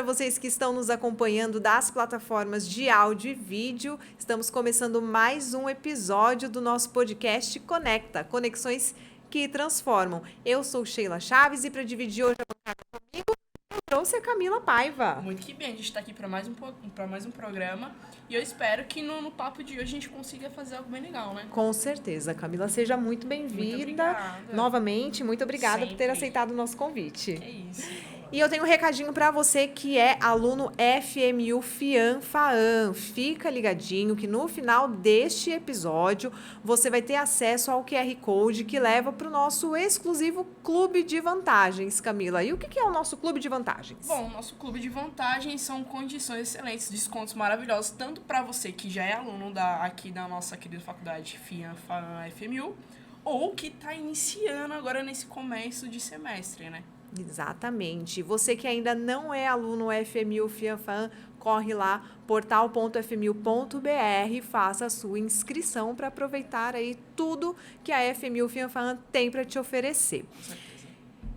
vocês que estão nos acompanhando das plataformas de áudio e vídeo. Estamos começando mais um episódio do nosso podcast Conecta, Conexões que Transformam. Eu sou Sheila Chaves e para dividir hoje a bancada comigo, eu trouxe a Camila Paiva. Muito que bem, a gente está aqui para mais um programa e eu espero que no papo de hoje a gente consiga fazer algo bem legal, né? Com certeza. Camila, seja muito bem-vinda. Novamente, muito obrigada por ter aceitado o nosso convite. É isso. E eu tenho um recadinho para você que é aluno FMU FIAN-FAAN. Fica ligadinho que no final deste episódio você vai ter acesso ao QR Code que leva para o nosso exclusivo Clube de Vantagens, Camila. E o que é o nosso Clube de Vantagens? Bom, o nosso Clube de Vantagens são condições excelentes, descontos maravilhosos, tanto para você que já é aluno aqui da nossa querida faculdade FIAN-FAAN FMU, ou que está iniciando agora nesse começo de semestre, né? Exatamente. Você que ainda não é aluno FMU FIAN-FAAN, corre lá, portal.fmu.br e faça a sua inscrição para aproveitar aí tudo que a FMU FIAN-FAAN tem para te oferecer. Com certeza.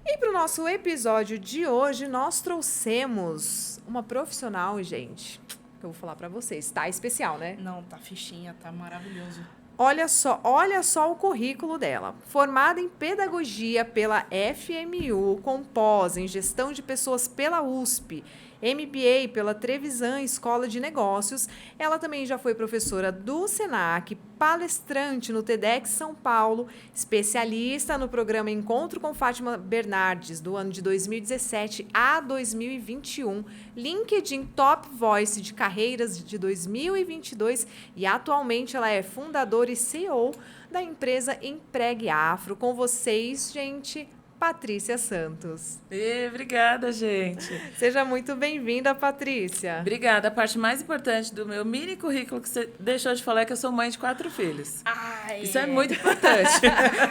E para o nosso episódio de hoje, nós trouxemos uma profissional, gente, que eu vou falar para vocês. Tá especial, né? Não, tá fichinha, tá maravilhoso. Olha só o currículo dela. Formada em Pedagogia pela FMU, com pós em Gestão de Pessoas pela USP, MBA pela Trevisan Escola de Negócios, ela também já foi professora do SENAC, palestrante no TEDx São Paulo, especialista no programa Encontro com Fátima Bernardes, do ano de 2017 a 2021, LinkedIn Top Voice de Carreiras de 2022 e atualmente ela é fundadora e CEO da empresa Empregue Afro. Com vocês, gente, Patrícia Santos. Obrigada, gente. Seja muito bem-vinda, Patrícia. Obrigada. A parte mais importante do meu mini currículo que você deixou de falar é que eu sou mãe de 4 filhos. Isso é muito importante.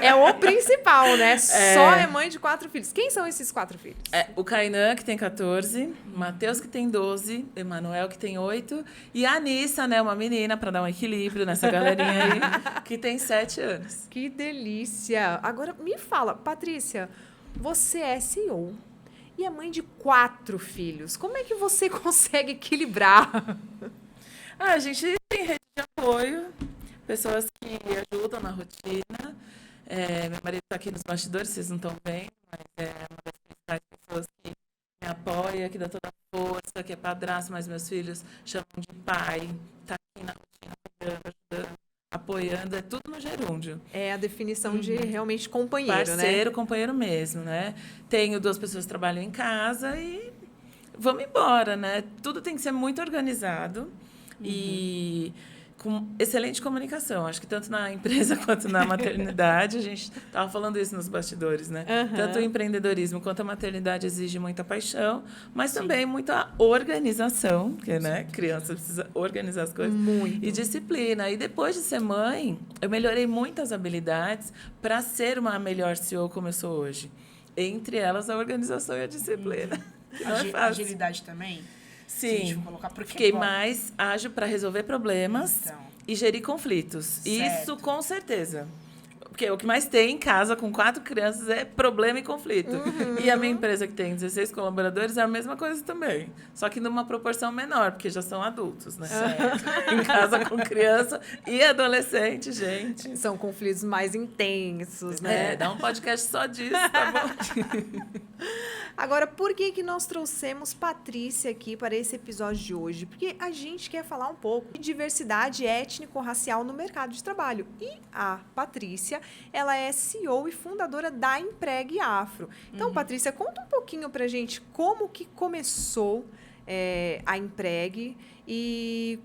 É o principal, né? Só é mãe de 4 filhos. Quem são esses 4 filhos? O Kainan, que tem 14, Matheus, que tem 12, Emanuel, que tem 8, e a Anissa, né, uma menina, para dar um equilíbrio nessa galerinha aí, que tem 7 anos. Que delícia! Agora, me fala, Patrícia, você é CEO e é mãe de 4 filhos. Como é que você consegue equilibrar? A gente tem rede de apoio, pessoas que ajudam na rotina. Meu marido está aqui nos bastidores, vocês não estão vendo, mas é uma das principais pessoas que me apoia, que dá toda a força, que é padrasto, mas meus filhos chamam de pai, está aqui na rotina, ajudando, apoiando, é tudo no gerúndio. É a definição de realmente companheiro, Parceiro, né? companheiro mesmo, né? Tenho 2 pessoas que trabalham em casa e vamos embora, né? Tudo tem que ser muito organizado e com excelente comunicação. Acho que tanto na empresa quanto na maternidade, a gente estava falando isso nos bastidores, né? Tanto o empreendedorismo quanto a maternidade exige muita paixão, mas também muita organização, porque, né, criança precisa organizar as coisas. Muito. E disciplina. E depois de ser mãe, eu melhorei muitas habilidades para ser uma melhor CEO como eu sou hoje. Entre elas, a organização e a disciplina. Que não é fácil. Agilidade também? Sim, Colocar, porque, fiquei mais ágil para resolver problemas Então. e gerir conflitos. Certo. Isso com certeza. Porque o que mais tem em casa com 4 crianças é problema e conflito. E a minha empresa, que tem 16 colaboradores, é a mesma coisa também. Só que numa proporção menor, porque já são adultos, né? Certo. Em casa com criança e adolescente, gente. São conflitos mais intensos, né? Dá um podcast só disso, tá bom? Agora, por que nós trouxemos Patrícia aqui para esse episódio de hoje? Porque a gente quer falar um pouco de diversidade étnico-racial no mercado de trabalho. E a Patrícia, ela é CEO e fundadora da Empregue Afro. Então, Patrícia, conta um pouquinho pra gente como que começou a Empregue e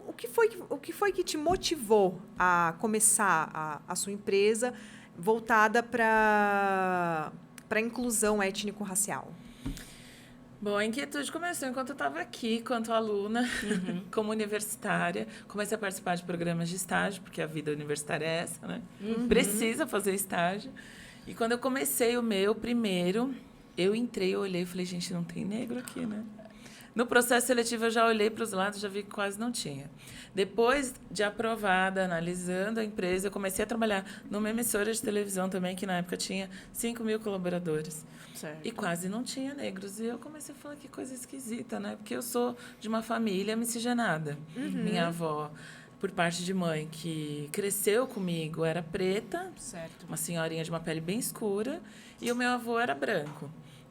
o que foi que te motivou a começar a sua empresa voltada para a inclusão étnico-racial? Bom, a inquietude começou enquanto eu estava aqui, enquanto aluna, como universitária. Comecei a participar de programas de estágio, porque a vida universitária é essa, né? Precisa fazer estágio. E quando eu comecei o meu primeiro, eu entrei, eu olhei e falei, gente, não tem negro aqui, né? No processo seletivo, eu já olhei para os lados, já vi que quase não tinha. Depois de aprovada, analisando a empresa, eu comecei a trabalhar numa emissora de televisão também, que na época tinha 5.000 colaboradores. Certo. E quase não tinha negros. E eu comecei a falar que coisa esquisita, né? Porque eu sou de uma família miscigenada. Minha avó, por parte de mãe, que cresceu comigo, era preta, Certo. uma senhorinha de uma pele bem escura, e o meu avô era branco.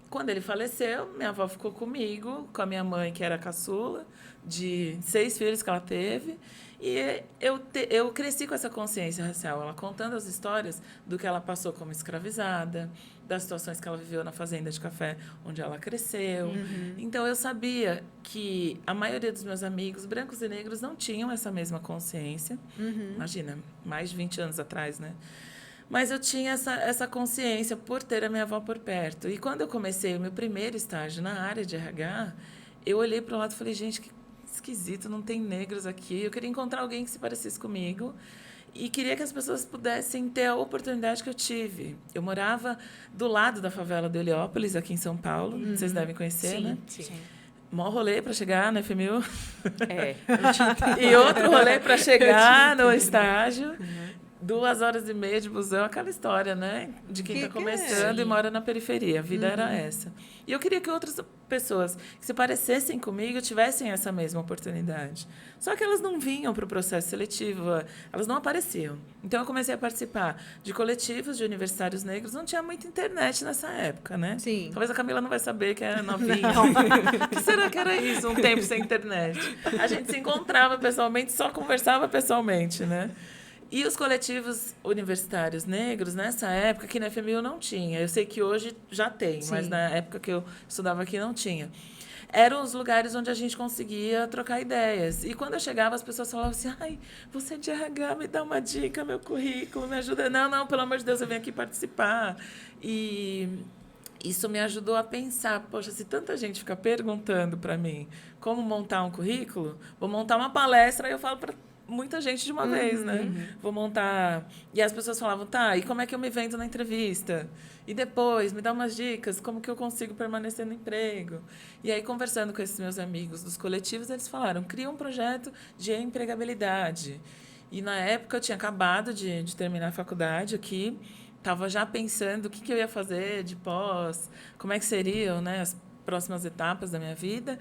Quando ele faleceu, minha avó ficou comigo, com a minha mãe, que era caçula, de 6 filhos que ela teve. E eu cresci com essa consciência racial, ela contando as histórias do que ela passou como escravizada, das situações que ela viveu na fazenda de café onde ela cresceu. Então, eu sabia que a maioria dos meus amigos, brancos e negros, não tinham essa mesma consciência. Imagina, mais de 20 anos atrás, né? Mas eu tinha essa consciência por ter a minha avó por perto. E quando eu comecei o meu primeiro estágio na área de RH, eu olhei para o lado e falei, gente, que esquisito, não tem negros aqui. Eu queria encontrar alguém que se parecesse comigo e queria que as pessoas pudessem ter a oportunidade que eu tive. Eu morava do lado da favela de Heliópolis, aqui em São Paulo. Vocês devem conhecer, né? Sim. Mó rolê para chegar na FMU. É. E outro rolê para chegar no estágio. 2h30 de busão, aquela história, né? De quem está começando e mora na periferia. A vida era essa. E eu queria que outras pessoas que se parecessem comigo tivessem essa mesma oportunidade. Só que elas não vinham para o processo seletivo, elas não apareciam. Então, eu comecei a participar de coletivos de universitários negros. Não tinha muita internet nessa época, né? Sim. Talvez a Camila não vai saber, que era novinha. O que será que era isso, um tempo sem internet? A gente se encontrava pessoalmente, só conversava pessoalmente, né? E os coletivos universitários negros, nessa época, aqui na FMU não tinha. Eu sei que hoje já tem, mas na época que eu estudava aqui não tinha. Eram os lugares onde a gente conseguia trocar ideias. E quando eu chegava, as pessoas falavam assim, ai, você é de RH, me dá uma dica, meu currículo, me ajuda. Não, pelo amor de Deus, eu venho aqui participar. E isso me ajudou a pensar, poxa, se tanta gente fica perguntando para mim como montar um currículo, vou montar uma palestra e eu falo para muita gente de uma vez, né? Vou montar... E as pessoas falavam, tá, e como é que eu me vendo na entrevista? E depois, me dá umas dicas, como que eu consigo permanecer no emprego? E aí, conversando com esses meus amigos dos coletivos, eles falaram, cria um projeto de empregabilidade. E, na época, eu tinha acabado de terminar a faculdade aqui, estava já pensando o que eu ia fazer de pós, como é que seriam, né, as próximas etapas da minha vida.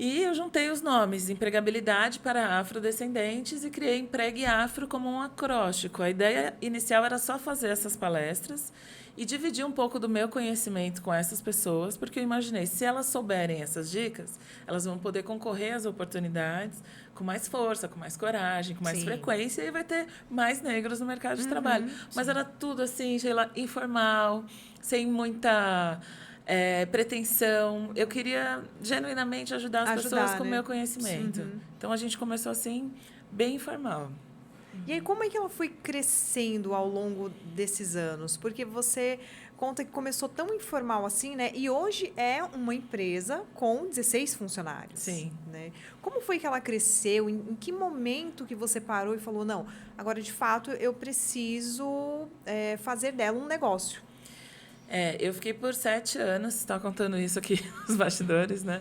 E eu juntei os nomes, empregabilidade para afrodescendentes, e criei Empregue Afro como um acróstico. A ideia inicial era só fazer essas palestras e dividir um pouco do meu conhecimento com essas pessoas, porque eu imaginei, se elas souberem essas dicas, elas vão poder concorrer às oportunidades com mais força, com mais coragem, com mais frequência, e vai ter mais negros no mercado de trabalho. Mas era tudo assim, sei lá, informal, sem muita... pretensão. Eu queria genuinamente ajudar as pessoas com o meu conhecimento. Então, a gente começou assim, bem informal. E aí, como é que ela foi crescendo ao longo desses anos? Porque você conta que começou tão informal assim, né? E hoje é uma empresa com 16 funcionários. Sim. Né? Como foi que ela cresceu? Em que momento que você parou e falou, não, agora, de fato, eu preciso fazer dela um negócio? Eu fiquei por 7 anos, estava contando isso aqui nos bastidores, né?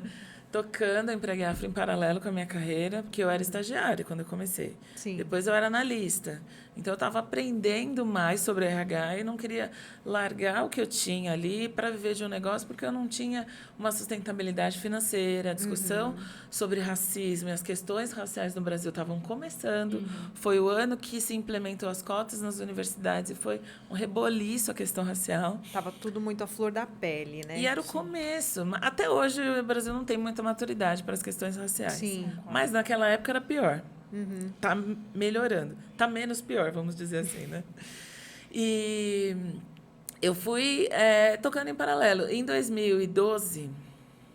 Tocando a Empregue Afro em paralelo com a minha carreira, porque eu era estagiária quando eu comecei. Sim. Depois eu era analista. Então, eu estava aprendendo mais sobre RH e não queria largar o que eu tinha ali para viver de um negócio, porque eu não tinha uma sustentabilidade financeira. A discussão sobre racismo e as questões raciais no Brasil estavam começando. Foi o ano que se implementou as cotas nas universidades e foi um reboliço a questão racial. Estava tudo muito à flor da pele, né? E era o começo. Até hoje, o Brasil não tem muita maturidade para as questões raciais. Sim. Mas naquela época era pior. Tá melhorando. Tá menos pior, vamos dizer assim, né? E eu fui tocando em paralelo. Em 2012,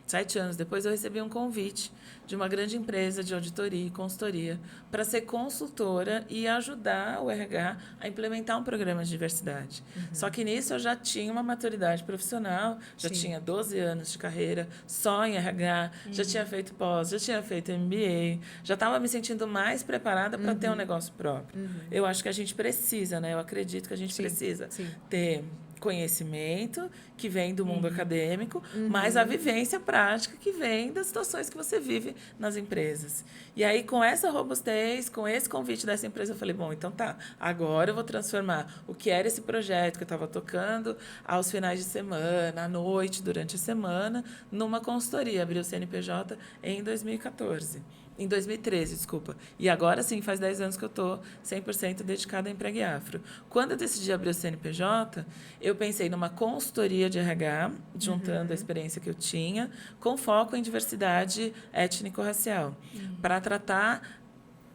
7 anos depois, eu recebi um convite de uma grande empresa de auditoria e consultoria para ser consultora e ajudar o RH a implementar um programa de diversidade. Só que nisso eu já tinha uma maturidade profissional, já tinha 12 anos de carreira só em RH, já tinha feito pós, já tinha feito MBA, já estava me sentindo mais preparada para ter um negócio próprio. Eu acho que a gente precisa, né? Eu acredito que a gente precisa ter conhecimento que vem do mundo acadêmico, mas a vivência prática que vem das situações que você vive nas empresas. E aí, com essa robustez, com esse convite dessa empresa, eu falei, bom, então tá, agora eu vou transformar o que era esse projeto que eu estava tocando aos finais de semana, à noite, durante a semana, numa consultoria. Abri o CNPJ em 2014. Em 2013, desculpa. E agora sim, faz 10 anos que eu estou 100% dedicada a Empregue Afro. Quando eu decidi abrir o CNPJ, eu pensei numa consultoria de RH, juntando a experiência que eu tinha, com foco em diversidade étnico-racial, para tratar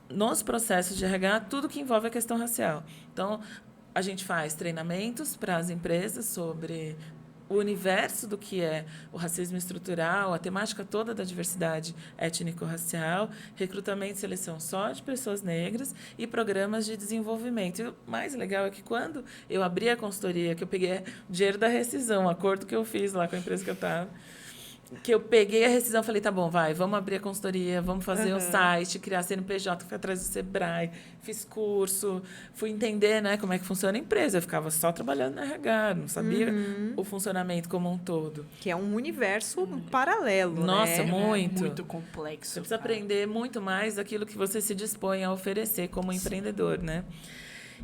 nos processos de RH tudo que envolve a questão racial. Então, a gente faz treinamentos para as empresas sobre o universo do que é o racismo estrutural, a temática toda da diversidade étnico-racial, recrutamento e seleção só de pessoas negras e programas de desenvolvimento. E o mais legal é que quando eu abri a consultoria, que eu peguei o dinheiro da rescisão, o acordo que eu fiz lá com a empresa que eu estava, que eu peguei a rescisão, falei, tá bom, vamos abrir a consultoria, vamos fazer o site, criar CNPJ, fui atrás do Sebrae, fiz curso, fui entender, né, como é que funciona a empresa. Eu ficava só trabalhando na RH, não sabia o funcionamento como um todo. Que é um universo paralelo, Nossa, né? muito. Muito complexo. Você precisa aprender muito mais daquilo que você se dispõe a oferecer como empreendedor, né?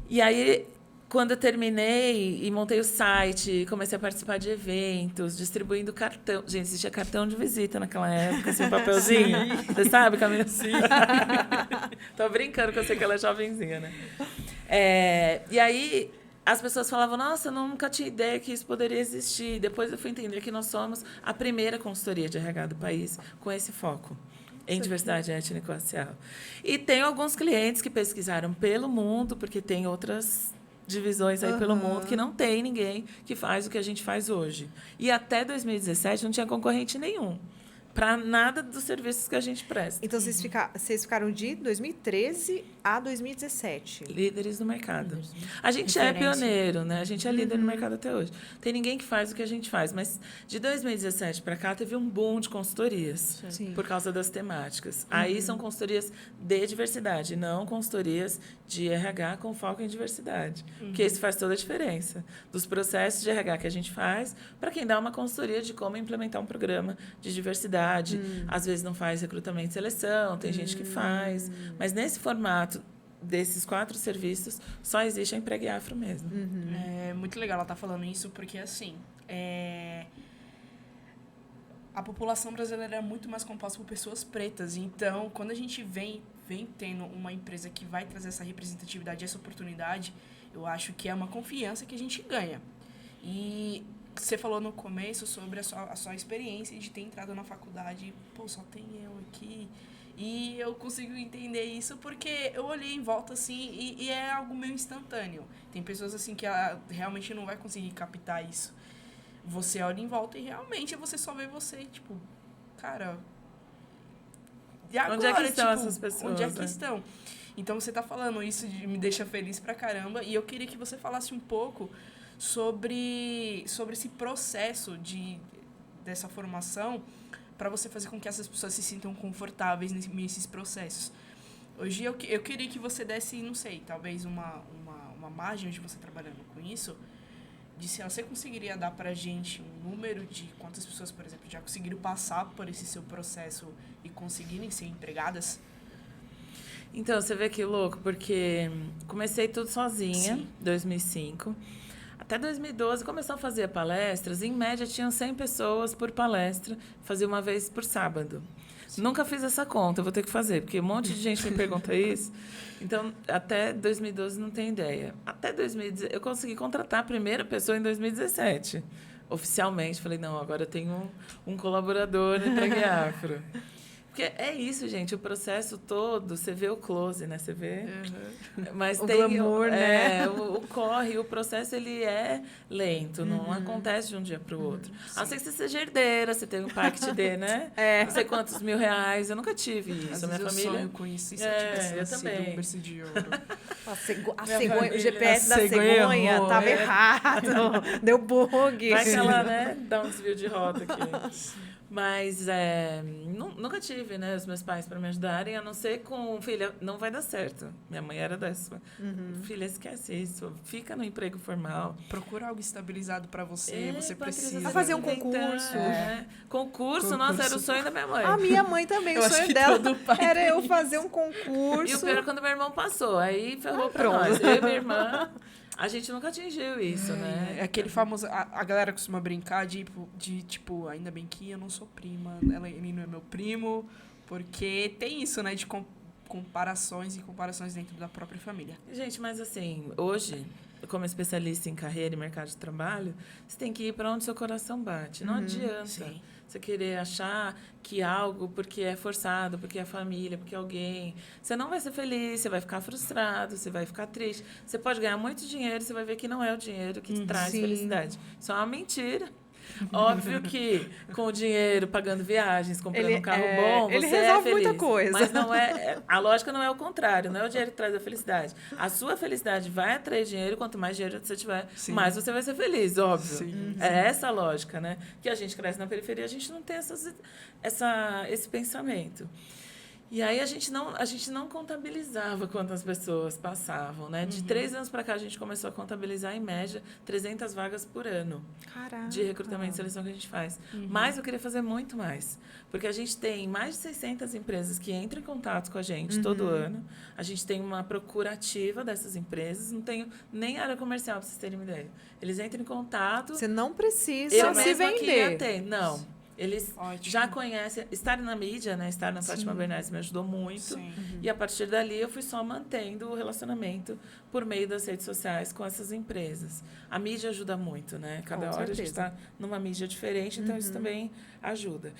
E aí, quando eu terminei e montei o site, comecei a participar de eventos, distribuindo cartão. Gente, existia cartão de visita naquela época, assim, um papelzinho. Você sabe, Camila? Sim. Tô brincando, que eu sei que ela é jovenzinha, né? E aí, as pessoas falavam, nossa, eu nunca tinha ideia que isso poderia existir. Depois eu fui entender que nós somos a primeira consultoria de RH do país com esse foco em diversidade étnico-racial. E tenho alguns clientes que pesquisaram pelo mundo, porque tem outras divisões aí pelo mundo que não tem ninguém que faz o que a gente faz hoje. E até 2017 não tinha concorrente nenhum para nada dos serviços que a gente presta. Então, vocês ficaram de 2013 a 2017. Líderes no mercado. A gente é pioneiro, né? A gente é líder no mercado até hoje. Tem ninguém que faz o que a gente faz, mas de 2017 para cá teve um boom de consultorias. Sim. Por causa das temáticas. Aí são consultorias de diversidade, não consultorias de RH com foco em diversidade. Porque isso faz toda a diferença. Dos processos de RH que a gente faz para quem dá uma consultoria de como implementar um programa de diversidade. Às vezes não faz recrutamento e seleção, tem gente que faz. Mas nesse formato desses 4 serviços, só existe a Empregue Afro mesmo. É muito legal ela estar falando isso, porque, assim, a população brasileira é muito mais composta por pessoas pretas. Então, quando a gente vem tendo uma empresa que vai trazer essa representatividade, essa oportunidade, eu acho que é uma confiança que a gente ganha. E você falou no começo sobre a sua experiência de ter entrado na faculdade, pô, só tem eu aqui. E eu consigo entender isso porque eu olhei em volta, assim, e é algo meio instantâneo. Tem pessoas, assim, que realmente não vai conseguir captar isso. Você olha em volta e realmente você só vê você, tipo, cara, e agora? Onde é que estão tipo, essas pessoas? Onde é que estão? Então, você tá falando isso, me deixa feliz pra caramba. E eu queria que você falasse um pouco sobre esse processo dessa formação para você fazer com que essas pessoas se sintam confortáveis nesses processos. Hoje eu queria que você desse, não sei, talvez uma margem de você trabalhando com isso, de se você conseguiria dar pra gente um número de quantas pessoas, por exemplo, já conseguiram passar por esse seu processo e conseguirem ser empregadas? Então, você vê que louco, porque comecei tudo sozinha, em 2005. Até 2012, começou a fazer palestras. Em média, tinham 100 pessoas por palestra. Fazia uma vez por sábado. Sim. Nunca fiz essa conta, vou ter que fazer, porque um monte de gente me pergunta isso. Então, até 2012, não tenho ideia. Até 2017, eu consegui contratar a primeira pessoa em 2017. Oficialmente, falei, não, agora eu tenho um colaborador no Empregue Afro. Porque é isso, gente, o processo todo, você vê o close, né? Você vê... Mas o tem glamour, né? o corre, o processo, ele é lento, não acontece de um dia para o outro. A não ser que você seja herdeira, você tem um pai que te dê, né? Não sei quantos R$1.000, eu nunca tive isso. Às Minha família... eu sonho com isso, e se eu tivesse eu também. um berço de ouro. A cegonha, o GPS da cegonha cegonha errou, estava errado, deu bug. Vai que ela, né, dá um desvio de rota aqui. Mas nunca tive, né, os meus pais para me ajudarem, a não ser com filha, não vai dar certo. Minha mãe era dessa. Filha, esquece isso. Fica no emprego formal. Procura algo estabilizado pra você, você Patrícia, precisa. A fazer um tá inventando. concurso. Concurso, nossa, era o sonho da minha mãe. A minha mãe também, Eu o acho sonho que dela todo pai era tem eu fazer um E o concurso. pior é quando meu irmão passou. Aí ferrou pra pronto. nós. Eu e minha irmã, a gente nunca atingiu isso, né? É aquele famoso. A galera costuma brincar tipo, ainda bem que eu não sou prima, ele não é meu primo, porque tem isso, né, de comparações dentro da própria família. Gente, mas assim, hoje, como especialista em carreira e mercado de trabalho, você tem que ir para onde seu coração bate. Não adianta sim. você querer achar que algo, porque é forçado, porque é família, porque é alguém, você não vai ser feliz, você vai ficar frustrado, você vai ficar triste. Você pode ganhar muito dinheiro, você vai ver que não é o dinheiro que te traz Sim. felicidade. Isso é uma mentira. Óbvio que com o dinheiro, pagando viagens, comprando um carro bom, ele você resolve é feliz. muita coisa. Mas não a lógica não é o contrário, não é o dinheiro que traz a felicidade. A sua felicidade vai atrair dinheiro, quanto mais dinheiro você tiver, Sim. mais você vai ser feliz, óbvio. Sim. É essa a lógica, né? Que a gente cresce na periferia, a gente não tem esse pensamento. E aí a gente não contabilizava quantas pessoas passavam, né? De 3 anos para cá a gente começou a contabilizar, em média, 300 vagas por ano Caraca. de recrutamento e seleção que a gente faz. Mas eu queria fazer muito mais. Porque a gente tem mais de 600 empresas que entram em contato com a gente todo ano. A gente tem uma procura ativa dessas empresas. Não tenho nem área comercial, para vocês terem uma ideia. Eles entram em contato. Você não precisa Eu se mesma aqui vender. atendo. Não. Eles Ótimo. já conhecem. Estar na mídia, né? Estar na Fátima Bernardes me ajudou muito. Sim. E a partir dali eu fui só mantendo o relacionamento por meio das redes sociais com essas empresas. A mídia ajuda muito, né? Cada Com hora a gente certeza. está numa mídia diferente, então isso também ajuda.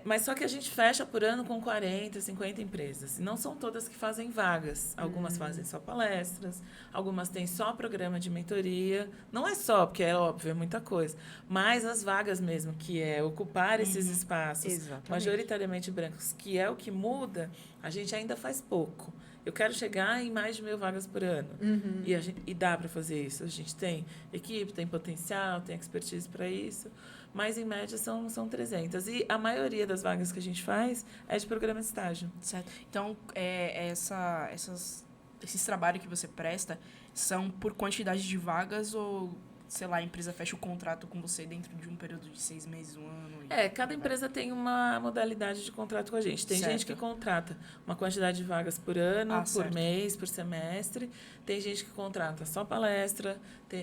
Mas só que a gente fecha por ano com 40, 50 empresas. E não são todas que fazem vagas. Algumas fazem só palestras, algumas têm só programa de mentoria. Não é só, porque é óbvio, é muita coisa. Mas as vagas mesmo, que é ocupar esses espaços, Exatamente. majoritariamente brancos, que é o que muda, a gente ainda faz pouco. Eu quero chegar em mais de 1.000 vagas por ano. E dá para fazer isso. A gente tem equipe, tem potencial, tem expertise para isso. Mas, em média, são 300. E a maioria das vagas que a gente faz é de programa de estágio. Certo. Então, esses trabalhos que você presta são por quantidade de vagas ou, sei lá, a empresa fecha o contrato com você dentro de um período de 6 meses, um ano? Cada empresa tem uma modalidade de contrato com a gente. Tem Certo. gente que contrata uma quantidade de vagas por ano, por certo. mês, por semestre. Tem gente que contrata só palestra,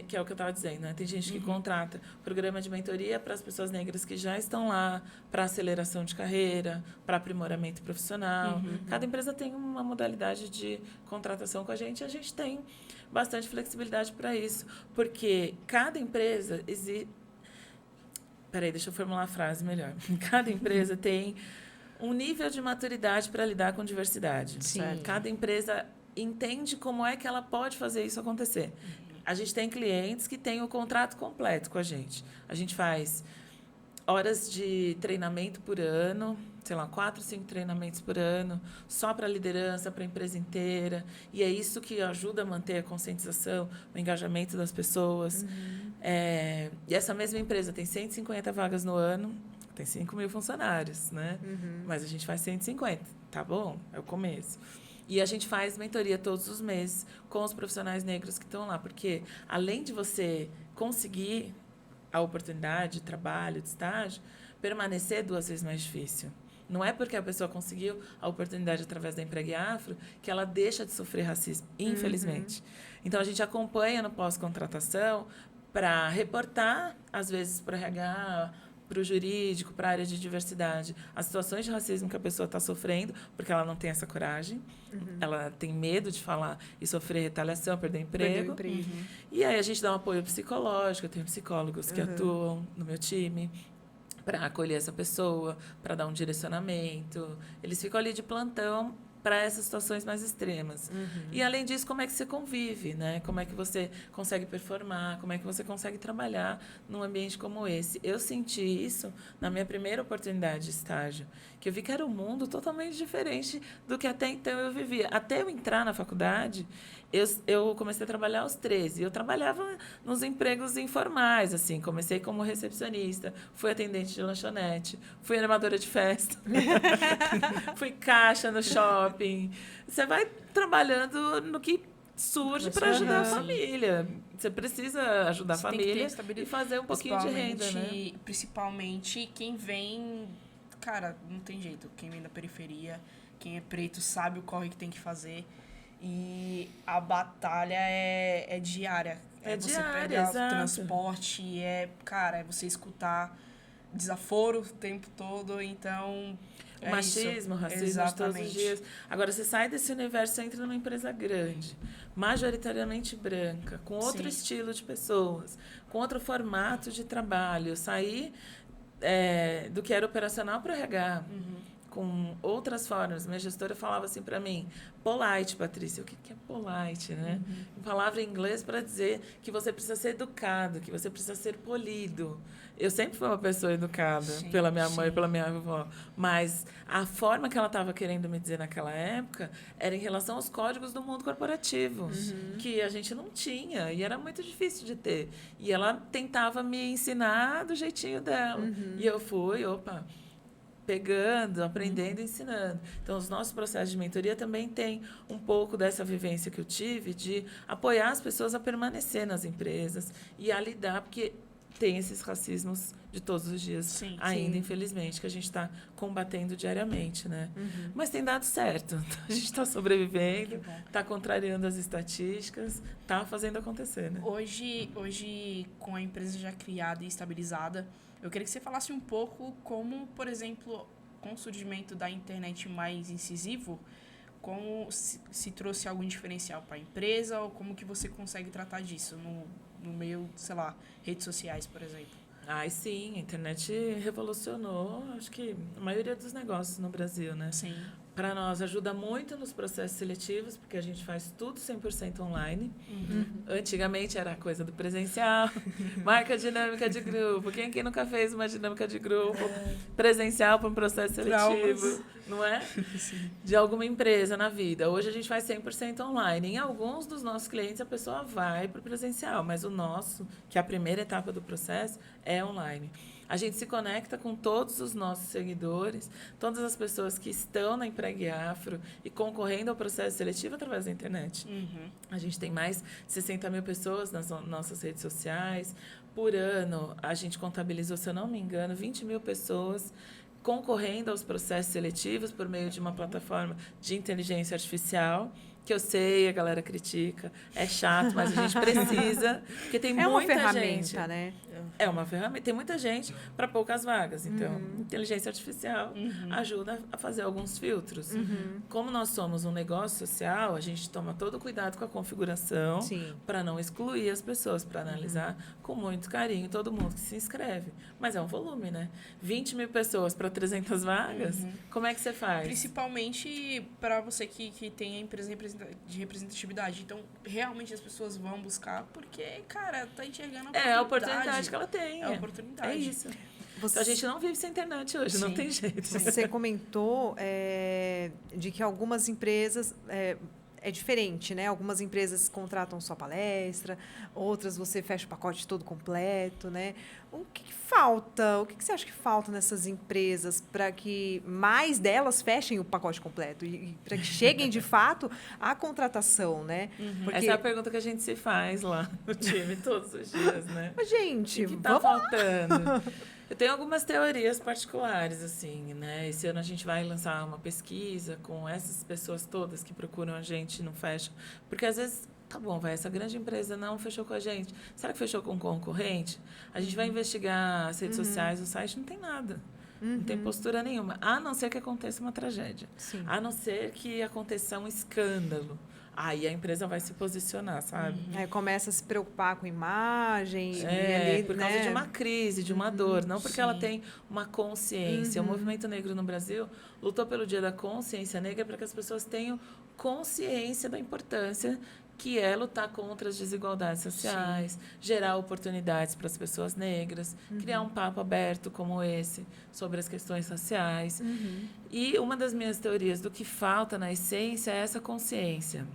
que é o que eu estava dizendo, né? Tem gente que contrata programa de mentoria para as pessoas negras que já estão lá, para aceleração de carreira, para aprimoramento profissional. Cada empresa tem uma modalidade de contratação com a gente tem bastante flexibilidade para isso, porque cada empresa Peraí, deixa eu formular a frase melhor. Cada empresa tem um nível de maturidade para lidar com diversidade. Sim. Certo? Cada empresa entende como é que ela pode fazer isso acontecer. A gente tem clientes que têm o contrato completo com a gente. A gente faz horas de treinamento por ano, sei lá, 4, 5 treinamentos por ano, só para a liderança, para a empresa inteira. E é isso que ajuda a manter a conscientização, o engajamento das pessoas. E essa mesma empresa tem 150 vagas no ano, tem 5.000 funcionários, né? Mas a gente faz 150, tá bom? É o começo. E a gente faz mentoria todos os meses com os profissionais negros que estão lá, porque além de você conseguir a oportunidade de trabalho, de estágio, permanecer é 2 vezes mais difícil. Não é porque a pessoa conseguiu a oportunidade através da Empregue Afro que ela deixa de sofrer racismo, infelizmente. Então, a gente acompanha no pós-contratação para reportar, às vezes, para o RH, para o jurídico, para a área de diversidade, as situações de racismo que a pessoa está sofrendo, porque ela não tem essa coragem, ela tem medo de falar e sofrer retaliação, perder emprego. E aí a gente dá um apoio psicológico, eu tenho psicólogos que atuam no meu time para acolher essa pessoa, para dar um direcionamento. Eles ficam ali de plantão para essas situações mais extremas. E, além disso, como é que você convive, né? Como é que você consegue performar, como é que você consegue trabalhar num ambiente como esse. Eu senti isso na minha primeira oportunidade de estágio, que eu vi que era um mundo totalmente diferente do que até então eu vivia. Até eu entrar na faculdade, eu comecei a trabalhar aos 13. Eu trabalhava nos empregos informais, assim. Comecei como recepcionista, fui atendente de lanchonete, fui animadora de festa, fui caixa no shopping. Você vai trabalhando no que surge para ajudar a família. Você precisa ajudar a família e fazer um pouquinho de renda, né? Principalmente quem vem... Cara, não tem jeito. Quem vem da periferia, quem é preto, sabe o corre que tem que fazer. E a batalha é diária. É você diária, pegar exato. transporte, é você escutar desaforo o tempo todo, então... O machismo, o racismo de todos os dias. Agora, você sai desse universo e entra numa empresa grande, majoritariamente branca, com outro estilo de pessoas, com outro formato de trabalho. Sair do que era operacional para o RH. Com outras formas. Minha gestora falava assim para mim, polite, Patrícia. O que é polite, né? Palavra em inglês para dizer que você precisa ser educado, que você precisa ser polido. Eu sempre fui uma pessoa educada pela minha mãe e pela minha avó, mas a forma que ela estava querendo me dizer naquela época era em relação aos códigos do mundo corporativo, que a gente não tinha e era muito difícil de ter. E ela tentava me ensinar do jeitinho dela. E eu fui, pegando, aprendendo e ensinando. Então, os nossos processos de mentoria também têm um pouco dessa vivência que eu tive de apoiar as pessoas a permanecer nas empresas e a lidar, porque tem esses racismos de todos os dias ainda, infelizmente, que a gente está combatendo diariamente, né? Mas tem dado certo. A gente está sobrevivendo, está contrariando as estatísticas, está fazendo acontecer, né? Hoje, com a empresa já criada e estabilizada, eu queria que você falasse um pouco como, por exemplo, com o surgimento da internet mais incisivo, como se trouxe algum diferencial para a empresa ou como que você consegue tratar disso no meio, sei lá, redes sociais, por exemplo? Sim, a internet revolucionou, acho que a maioria dos negócios no Brasil, né? Sim. Para nós, ajuda muito nos processos seletivos, porque a gente faz tudo 100% online. Antigamente era a coisa do presencial, marca dinâmica de grupo. Quem nunca fez uma dinâmica de grupo presencial para um processo seletivo, não é? De alguma empresa na vida. Hoje a gente faz 100% online. Em alguns dos nossos clientes, a pessoa vai para o presencial, mas o nosso, que é a primeira etapa do processo, é online. A gente se conecta com todos os nossos seguidores, todas as pessoas que estão na Empregue Afro e concorrendo ao processo seletivo através da internet. A gente tem mais de 60 mil pessoas nas nossas redes sociais. Por ano, a gente contabilizou, se eu não me engano, 20 mil pessoas concorrendo aos processos seletivos por meio de uma plataforma de inteligência artificial, que eu sei, a galera critica, é chato, mas a gente precisa, porque tem muita gente... É uma ferramenta, né? É uma ferramenta, tem muita gente para poucas vagas. Então, inteligência artificial ajuda a fazer alguns filtros. Como nós somos um negócio social, a gente toma todo o cuidado com a configuração para não excluir as pessoas, para analisar com muito carinho todo mundo que se inscreve. Mas é um volume, né? 20 mil pessoas para 300 vagas, como é que você faz? Principalmente para você que tem a empresa de representatividade. Então, realmente as pessoas vão buscar porque, cara, tá enxergando a oportunidade que ela tem. É a oportunidade. É isso. Então, a gente não vive sem internet hoje, não tem jeito. Você comentou de que algumas empresas... É diferente, né? Algumas empresas contratam só palestra, outras você fecha o pacote todo completo, né? O que falta? O que você acha que falta nessas empresas para que mais delas fechem o pacote completo e para que cheguem, de fato, à contratação, né? Porque... Essa é a pergunta que a gente se faz lá no time todos os dias, né? Mas, gente, o que está faltando? Eu tenho algumas teorias particulares, assim, né? Esse ano a gente vai lançar uma pesquisa com essas pessoas todas que procuram a gente e não fecham. Porque, às vezes, tá bom, essa grande empresa não fechou com a gente. Será que fechou com um concorrente? A gente vai investigar as redes sociais, o site não tem nada. Não tem postura nenhuma. A não ser que aconteça uma tragédia. A não ser que aconteça um escândalo. aí a empresa vai se posicionar, sabe? Aí começa a se preocupar com imagem. e ali, Por causa né? de uma crise, de uma dor, não porque ela Sim. tem uma consciência. O movimento negro no Brasil lutou pelo Dia da Consciência Negra para que as pessoas tenham consciência da importância que é lutar contra as desigualdades sociais, gerar oportunidades para as pessoas negras, criar um papo aberto como esse sobre as questões raciais. E uma das minhas teorias do que falta na essência é essa consciência.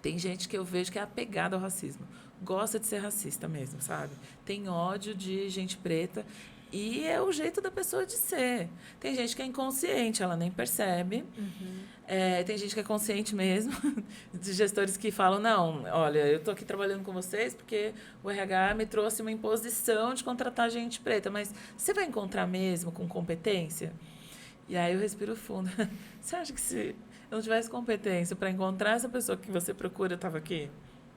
Tem gente que eu vejo que é apegada ao racismo. Gosta de ser racista mesmo, sabe? Tem ódio de gente preta e é o jeito da pessoa de ser. Tem gente que é inconsciente, ela nem percebe. Tem gente que é consciente mesmo, de gestores que falam, não, olha, eu estou aqui trabalhando com vocês porque o RH me trouxe uma imposição de contratar gente preta, mas você vai encontrar mesmo com competência? E aí eu respiro fundo. Você acha que se eu não tivesse competência para encontrar essa pessoa que você procura, estava aqui?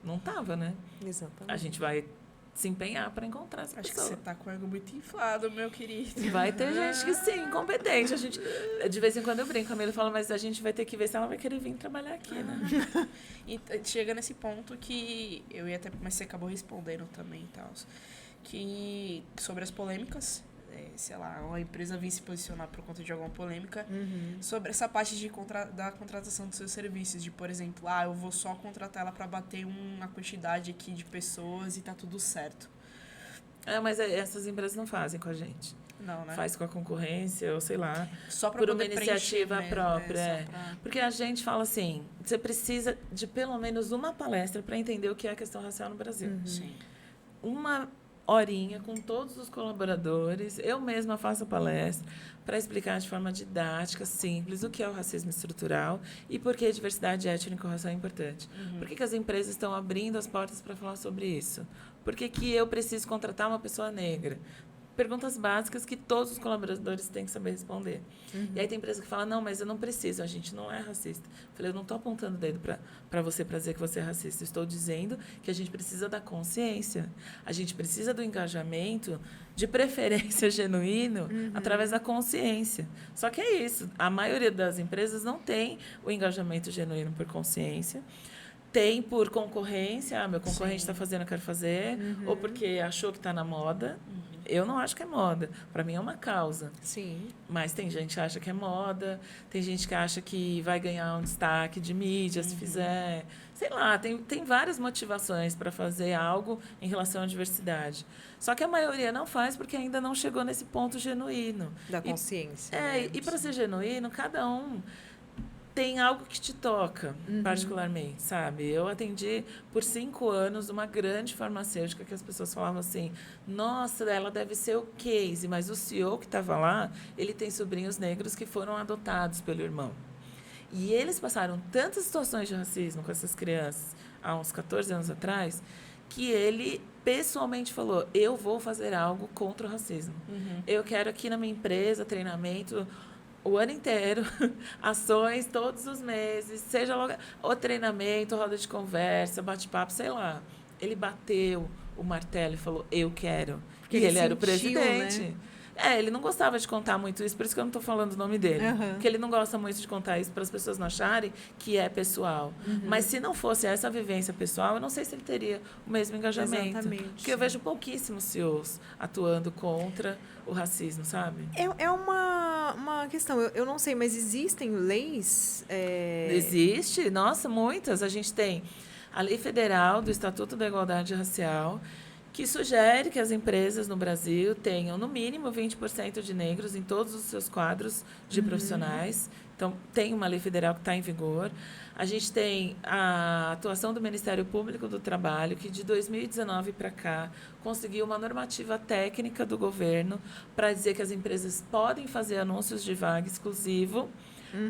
Não estava, né? Exatamente. A gente vai se empenhar para encontrar essa Acho que pessoa. você tá com o ego muito inflado, meu querido. Vai ter gente que sim, competente. A gente, de vez em quando eu brinco, a Camila fala, mas a gente vai ter que ver se ela vai querer vir trabalhar aqui, né? E chega nesse ponto que eu ia até, mas você acabou respondendo também e tal, que sobre as polêmicas, sei lá, uma empresa vir se posicionar por conta de alguma polêmica, sobre essa parte da contratação dos seus serviços, de, por exemplo, eu vou só contratar ela para bater uma quantidade aqui de pessoas e tá tudo certo. Mas essas empresas não fazem com a gente. Não, né? Faz com a concorrência, ou sei lá, Só pra por uma poder iniciativa preencher, né? própria. Só pra... Porque a gente fala assim, você precisa de pelo menos uma palestra para entender o que é a questão racial no Brasil. Sim. Uma horinha com todos os colaboradores, eu mesma faço a palestra para explicar de forma didática, simples, o que é o racismo estrutural e por que a diversidade étnico-racial é importante. Por que as empresas estão abrindo as portas para falar sobre isso? Por que eu preciso contratar uma pessoa negra? Perguntas básicas que todos os colaboradores têm que saber responder. E aí tem empresa que fala, não, mas eu não preciso, a gente não é racista. Eu falei, eu não estou apontando o dedo para você para dizer que você é racista. Eu estou dizendo que a gente precisa da consciência. A gente precisa do engajamento, de preferência genuíno, através da consciência. Só que é isso, a maioria das empresas não tem o engajamento genuíno por consciência. Tem por concorrência, meu concorrente está fazendo, eu quero fazer, ou porque achou que está na moda. Eu não acho que é moda. Para mim é uma causa. Sim. Mas tem gente que acha que é moda, tem gente que acha que vai ganhar um destaque de mídia se fizer. Sei lá, tem várias motivações para fazer algo em relação à diversidade. Só que a maioria não faz porque ainda não chegou nesse ponto genuíno. Da consciência. E para ser genuíno, cada um tem algo que te toca, particularmente, sabe? Eu atendi por 5 anos uma grande farmacêutica que as pessoas falavam assim, nossa, ela deve ser o case, mas o CEO que estava lá, ele tem sobrinhos negros que foram adotados pelo irmão. E eles passaram tantas situações de racismo com essas crianças há uns 14 anos atrás, que ele pessoalmente falou, eu vou fazer algo contra o racismo. Eu quero aqui na minha empresa, treinamento, o ano inteiro, ações todos os meses, seja logo, o treinamento, roda de conversa, bate-papo, sei lá. Ele bateu o martelo e falou, eu quero. Porque e ele era o sentiu, presidente. né? Ele não gostava de contar muito isso, por isso que eu não estou falando o nome dele. Porque ele não gosta muito de contar isso para as pessoas não acharem que é pessoal. Mas se não fosse essa vivência pessoal, eu não sei se ele teria o mesmo engajamento. Exatamente. Porque eu vejo pouquíssimos CEOs atuando contra o racismo, sabe? É uma questão, eu não sei, mas existem leis? Existe, nossa, muitas. A gente tem a Lei Federal do Estatuto da Igualdade Racial, que sugere que as empresas no Brasil tenham, no mínimo, 20% de negros em todos os seus quadros de profissionais. Então, tem uma lei federal que está em vigor. A gente tem a atuação do Ministério Público do Trabalho, que de 2019 para cá conseguiu uma normativa técnica do governo para dizer que as empresas podem fazer anúncios de vaga exclusivo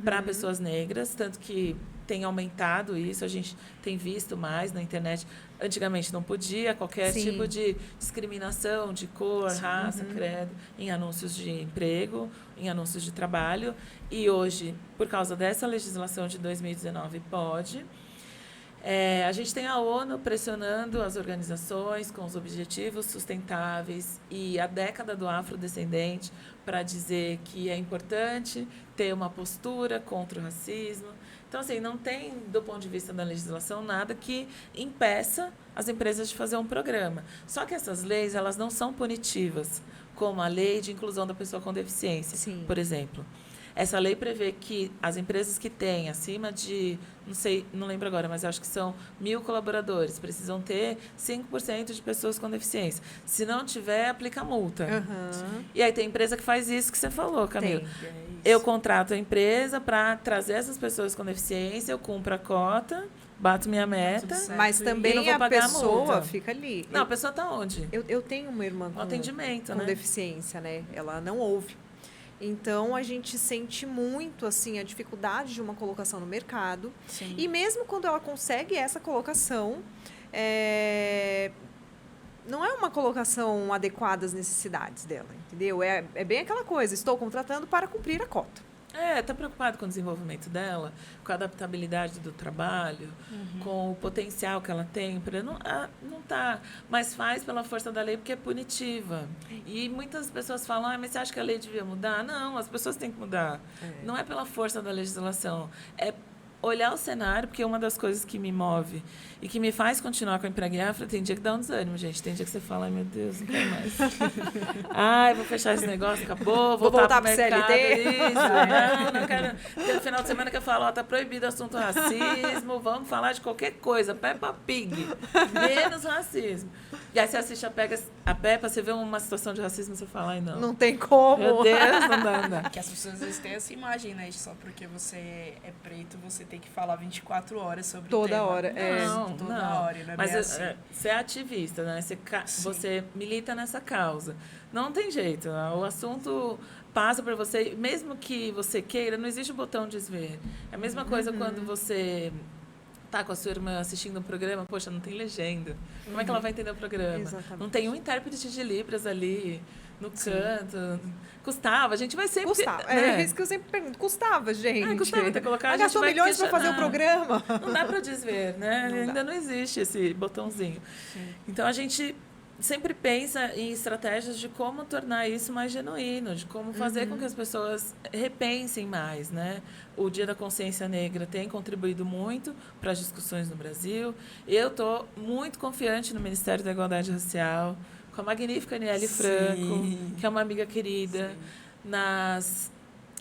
para pessoas negras, tanto que tem aumentado isso, a gente tem visto mais na internet. Antigamente não podia, qualquer Sim. tipo de discriminação de cor, raça, credo, em anúncios de emprego, em anúncios de trabalho. E hoje, por causa dessa legislação de 2019, pode. A gente tem a ONU pressionando as organizações com os objetivos sustentáveis e a década do afrodescendente para dizer que é importante ter uma postura contra o racismo, Então, assim, não tem, do ponto de vista da legislação, nada que impeça as empresas de fazer um programa. Só que essas leis, elas não são punitivas, como a lei de inclusão da pessoa com deficiência, Sim. por exemplo. Essa lei prevê que as empresas que têm acima de, não sei, não lembro agora, mas acho que são 1.000 colaboradores, precisam ter 5% de pessoas com deficiência. Se não tiver, aplica multa. Aham. E aí tem empresa que faz isso que você falou, Camila. Tem. Eu contrato a empresa para trazer essas pessoas com deficiência, eu cumpro a cota, bato minha meta. certo. Mas E também não vou a pagar a pessoa multa. fica ali. Não, a pessoa está onde? Eu tenho uma irmã No com, atendimento, com né? deficiência, né? Ela não ouve. Então, a gente sente muito, assim, a dificuldade de uma colocação no mercado. Sim. E mesmo quando ela consegue essa colocação, não é uma colocação adequada às necessidades dela, entendeu? É bem aquela coisa, estou contratando para cumprir a cota. Está preocupado com o desenvolvimento dela, com a adaptabilidade do trabalho, com o potencial que ela tem. Não está, mas faz pela força da lei porque é punitiva. E muitas pessoas falam, mas você acha que a lei devia mudar? Não, as pessoas têm que mudar. Não é pela força da legislação, é olhar o cenário, porque uma das coisas que me move e que me faz continuar com a Emprega Afro, tem dia que dá um desânimo, gente. Tem dia que você fala, ai, meu Deus, não quero mais. Ai, vou fechar esse negócio, acabou, Vou voltar pro mercado, CLT. Isso, não quero. Tem no final de semana que eu falo, tá proibido o assunto racismo, vamos falar de qualquer coisa, Peppa Pig, menos racismo. E aí você assiste a Peppa, você vê uma situação de racismo, você fala, ai, não. Não tem como. Meu Deus, não dá, não dá. Que as pessoas às vezes têm essa imagem, né? Só porque você é preto, você tem que falar 24 horas sobre o Toda tema. hora, Toda hora, não é Mas bem assim. você é ativista, né? Você milita nessa causa. Não tem jeito. O assunto passa por você. Mesmo que você queira, não existe o botão desver. É a mesma coisa quando você tá com a sua irmã assistindo um programa, poxa, não tem legenda. Como é que ela vai entender o programa? Exatamente. Não tem um intérprete de Libras ali no canto. Custava, a gente vai sempre... Custava. né? É isso que eu sempre pergunto. Custava, gente. Custava ter colocado, a gente gastou vai milhões para fazer o questionar. programa. Não dá para desver, né? Não Ainda dá. não existe esse botãozinho. Então, a gente sempre pensa em estratégias de como tornar isso mais genuíno, de como fazer com que as pessoas repensem mais, né? O Dia da Consciência Negra tem contribuído muito para as discussões no Brasil. Eu estou muito confiante no Ministério da Igualdade Racial, com a magnífica Aniele Franco, que é uma amiga querida, nas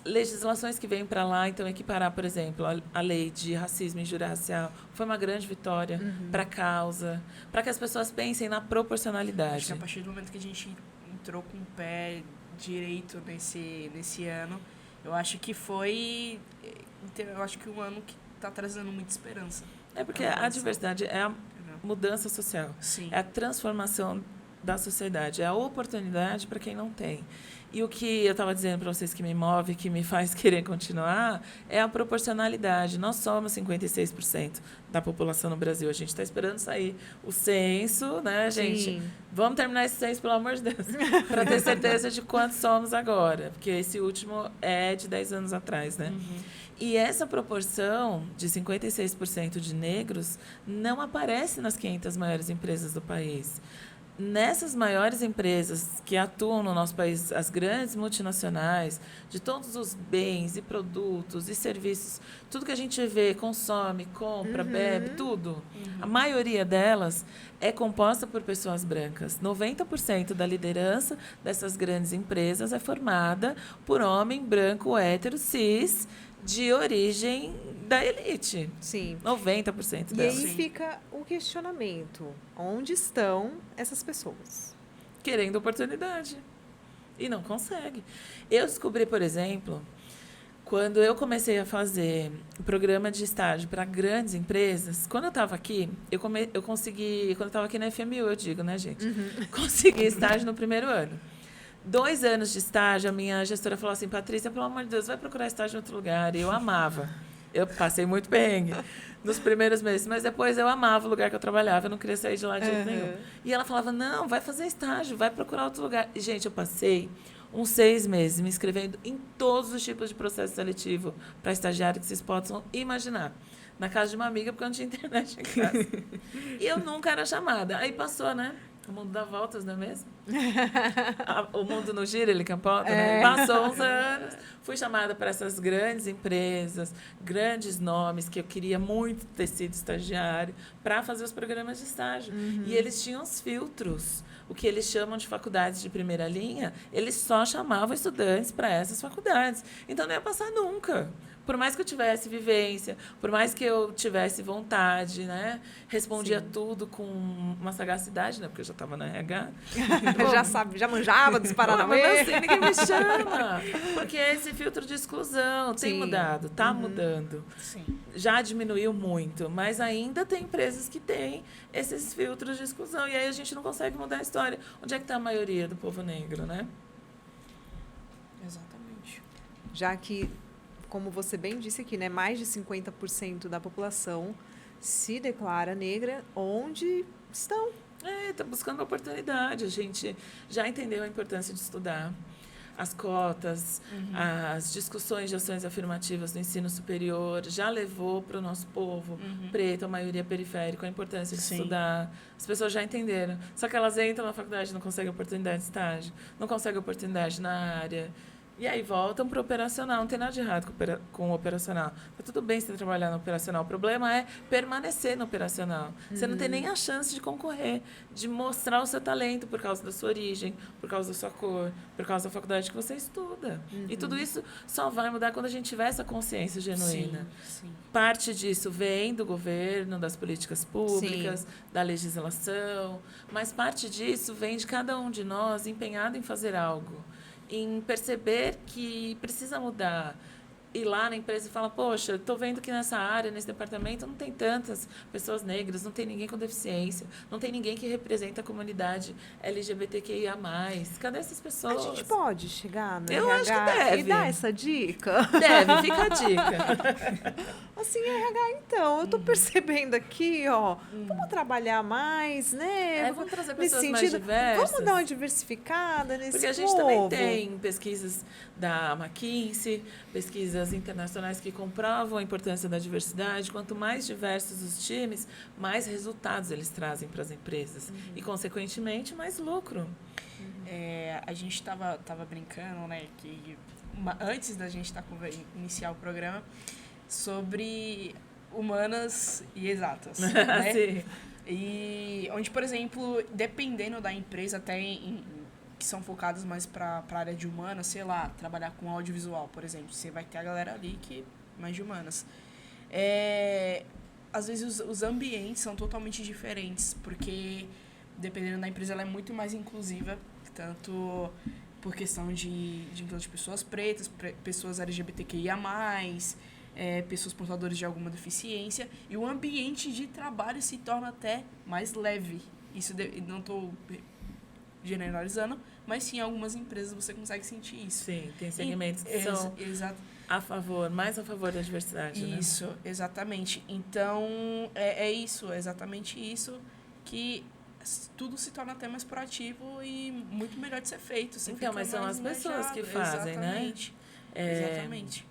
legislações que vêm para lá, então equiparar, por exemplo, a lei de racismo e injúria racial foi uma grande vitória para a causa, para que as pessoas pensem na proporcionalidade. Acho que a partir do momento que a gente entrou com o pé direito nesse ano, eu acho que foi um ano que está trazendo muita esperança. É porque a diversidade é a mudança social, Sim. é a transformação da sociedade, é a oportunidade para quem não tem. E o que eu estava dizendo para vocês que me move, que me faz querer continuar, é a proporcionalidade. Nós somos 56% da população no Brasil. A gente está esperando sair o censo, né, gente? Sim. Vamos terminar esse censo, pelo amor de Deus, para ter certeza de quantos somos agora. Porque esse último é de 10 anos atrás, né? E essa proporção de 56% de negros não aparece nas 500 maiores empresas do país. Nessas maiores empresas que atuam no nosso país, as grandes multinacionais, de todos os bens e produtos e serviços, tudo que a gente vê, consome, compra, bebe, tudo, a maioria delas é composta por pessoas brancas. 90% da liderança dessas grandes empresas é formada por homem branco, hétero, cis, de origem da elite. Sim. 90% E delas. aí fica o questionamento. Onde estão essas pessoas? Querendo oportunidade. E não consegue. Eu descobri, por exemplo, quando eu comecei a fazer programa de estágio para grandes empresas, quando eu estava aqui, eu consegui, quando eu estava aqui na FMU, eu digo, né, gente? Consegui estágio no primeiro ano. 2 anos de estágio, a minha gestora falou assim, Patrícia, pelo amor de Deus, vai procurar estágio em outro lugar. E eu amava. Eu passei muito perrengue nos primeiros meses, mas depois eu amava o lugar que eu trabalhava, eu não queria sair de lá de jeito nenhum. E ela falava, não, vai fazer estágio, vai procurar outro lugar. E, gente, eu passei uns 6 meses me inscrevendo em todos os tipos de processo seletivo para estagiário que vocês possam imaginar. Na casa de uma amiga, porque eu não tinha internet em casa. E eu nunca era chamada. Aí passou, né? O mundo dá voltas, não é mesmo? O mundo não gira, ele capota, né? Passou uns anos, fui chamada para essas grandes empresas, grandes nomes, que eu queria muito ter sido estagiário, para fazer os programas de estágio. E eles tinham os filtros, o que eles chamam de faculdades de primeira linha, eles só chamavam estudantes para essas faculdades. Então, não ia passar nunca. Por mais que eu tivesse vivência, por mais que eu tivesse vontade, né? Respondia tudo com uma sagacidade, né? Porque eu já estava na RH. Já manjava dos Paranauê. Mas assim, ninguém me chama. Porque esse filtro de exclusão tem Sim. mudado, está mudando. Sim. Já diminuiu muito, mas ainda tem empresas que têm esses filtros de exclusão. E aí a gente não consegue mudar a história. Onde é que está a maioria do povo negro, né? Exatamente. Já que, como você bem disse aqui, né, mais de 50% da população se declara negra, onde estão? Está buscando oportunidade. A gente já entendeu a importância de estudar. As cotas, as discussões de ações afirmativas no ensino superior, já levou para o nosso povo preto, a maioria periférica, a importância de estudar. As pessoas já entenderam. Só que elas entram na faculdade e não conseguem oportunidade de estágio, não conseguem oportunidade na área. E aí voltam para o operacional. Não tem nada de errado com o operacional. Tá tudo bem você trabalhar no operacional. O problema é permanecer no operacional. Você não tem nem a chance de concorrer, de mostrar o seu talento por causa da sua origem, por causa da sua cor, por causa da faculdade que você estuda. E tudo isso só vai mudar quando a gente tiver essa consciência genuína. Sim. Parte disso vem do governo, das políticas públicas, da legislação, mas parte disso vem de cada um de nós empenhado em fazer algo, em perceber que precisa mudar. Ir lá na empresa e falar, poxa, estou vendo que nessa área, nesse departamento, não tem tantas pessoas negras, não tem ninguém com deficiência, não tem ninguém que representa a comunidade LGBTQIA+. Cadê essas pessoas? A gente pode chegar no Eu acho RH que deve. e dar essa dica? Deve, fica a dica. Assim, RH, então, eu tô percebendo aqui, ó, vamos trabalhar mais, né? Vamos trazer Nesse pessoas mais sentido, diversas. vamos dar uma diversificada nesse Porque a gente também tem pesquisas da McKinsey, pesquisas internacionais que comprovam a importância da diversidade. Quanto mais diversos os times, mais resultados eles trazem para as empresas. E, consequentemente, mais lucro. A gente estava brincando, né, que antes da gente iniciar o programa, sobre humanas e exatas, né? Sim. E onde, por exemplo, dependendo da empresa, até que são focadas mais para a área de humanas, sei lá, trabalhar com audiovisual, por exemplo, você vai ter a galera ali que mais de humanas. Às vezes os ambientes são totalmente diferentes, porque dependendo da empresa ela é muito mais inclusiva, tanto por questão de inclusão de pessoas pretas, pessoas LGBTQIA+, pessoas portadoras de alguma deficiência, e o ambiente de trabalho se torna até mais leve. Isso não estou generalizando, mas sim, em algumas empresas você consegue sentir isso. Sim, tem segmentos que são mais a favor da diversidade, né? Isso, exatamente. Então, é isso, exatamente isso, que tudo se torna até mais proativo e muito melhor de ser feito. Então, mas são as pessoas que fazem, exatamente, né? Exatamente.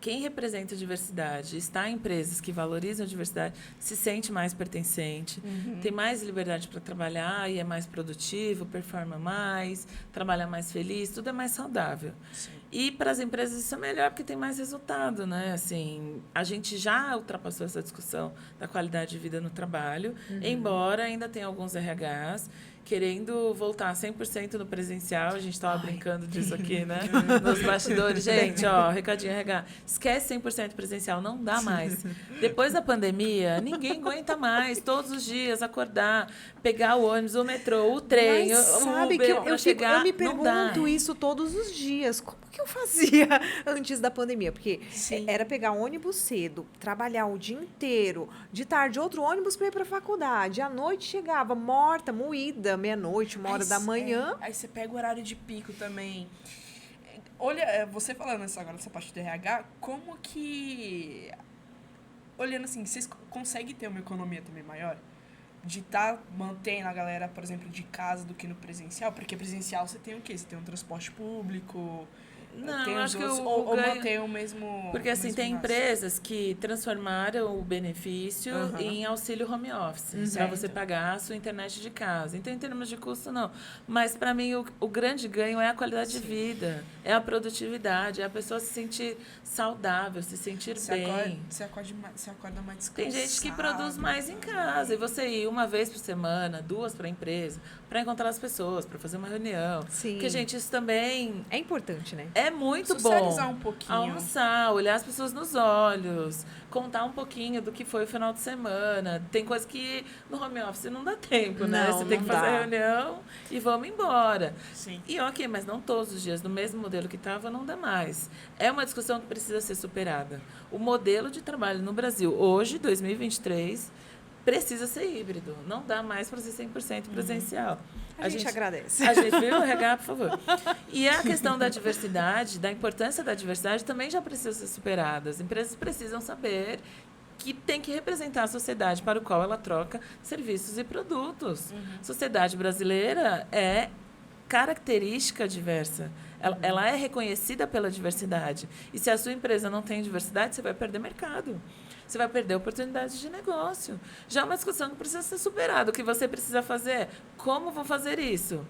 Quem representa a diversidade, está em empresas que valorizam a diversidade, se sente mais pertencente, tem mais liberdade para trabalhar e é mais produtivo, performa mais, trabalha mais feliz, tudo é mais saudável. Sim. E para as empresas isso é melhor porque tem mais resultado, né? Assim, a gente já ultrapassou essa discussão da qualidade de vida no trabalho, embora ainda tenha alguns RHs querendo voltar 100% no presencial. A gente estava brincando disso aqui, né? Nos bastidores. Gente, ó, recadinho RH. Esquece 100% presencial, não dá mais. Depois da pandemia, ninguém aguenta mais, todos os dias, acordar, pegar o ônibus, o metrô, o trem, Mas o sabe Uber, que eu me pergunto isso todos os dias. Como que eu fazia antes da pandemia? Porque era pegar ônibus cedo, trabalhar o dia inteiro, de tarde outro ônibus para ir para a faculdade. À noite chegava morta, moída, meia-noite, 1h da manhã. Aí você pega o horário de pico também. Olha, você falando agora nessa parte do RH, como que... Olhando assim, vocês conseguem ter uma economia também maior? De estar mantendo a galera, por exemplo, de casa do que no presencial? Porque presencial você tem o quê? Você tem um transporte público, Não, Tem eu os acho que dois, o ou ganho... mantém o mesmo. Porque, assim, o mesmo tem gasto. empresas que transformaram o benefício Aham. em auxílio home office, para Certo. você pagar a sua internet de casa. Então, em termos de custo, não. Mas, para mim, o grande ganho é a qualidade de vida, é a produtividade, é a pessoa se sentir saudável, se sentir bem. Você acorda mais descansado. Tem gente que produz mais em casa. E você ir uma vez por semana, 2 para a empresa, para encontrar as pessoas, para fazer uma reunião. Sim. Porque, gente, isso também É importante, né? é muito bom. Socializar um pouquinho. Almoçar, olhar as pessoas nos olhos, contar um pouquinho do que foi o final de semana. Tem coisa que no home office não dá tempo, né? Não, Você tem não que fazer dá. reunião e vamos embora. Sim. E ok, mas não todos os dias, no mesmo modelo que estava, não dá mais. É uma discussão que precisa ser superada. O modelo de trabalho no Brasil, hoje, 2023, precisa ser híbrido. Não dá mais para ser 100% presencial. A gente agradece. A gente viu, RH, por favor. E a questão da diversidade, da importância da diversidade, também já precisa ser superada. As empresas precisam saber que tem que representar a sociedade para o qual ela troca serviços e produtos. A sociedade brasileira é característica diversa. Ela é reconhecida pela diversidade. E se a sua empresa não tem diversidade, você vai perder mercado. Você vai perder oportunidades de negócio. Já é uma discussão que precisa ser superada. O que você precisa fazer é como vou fazer isso?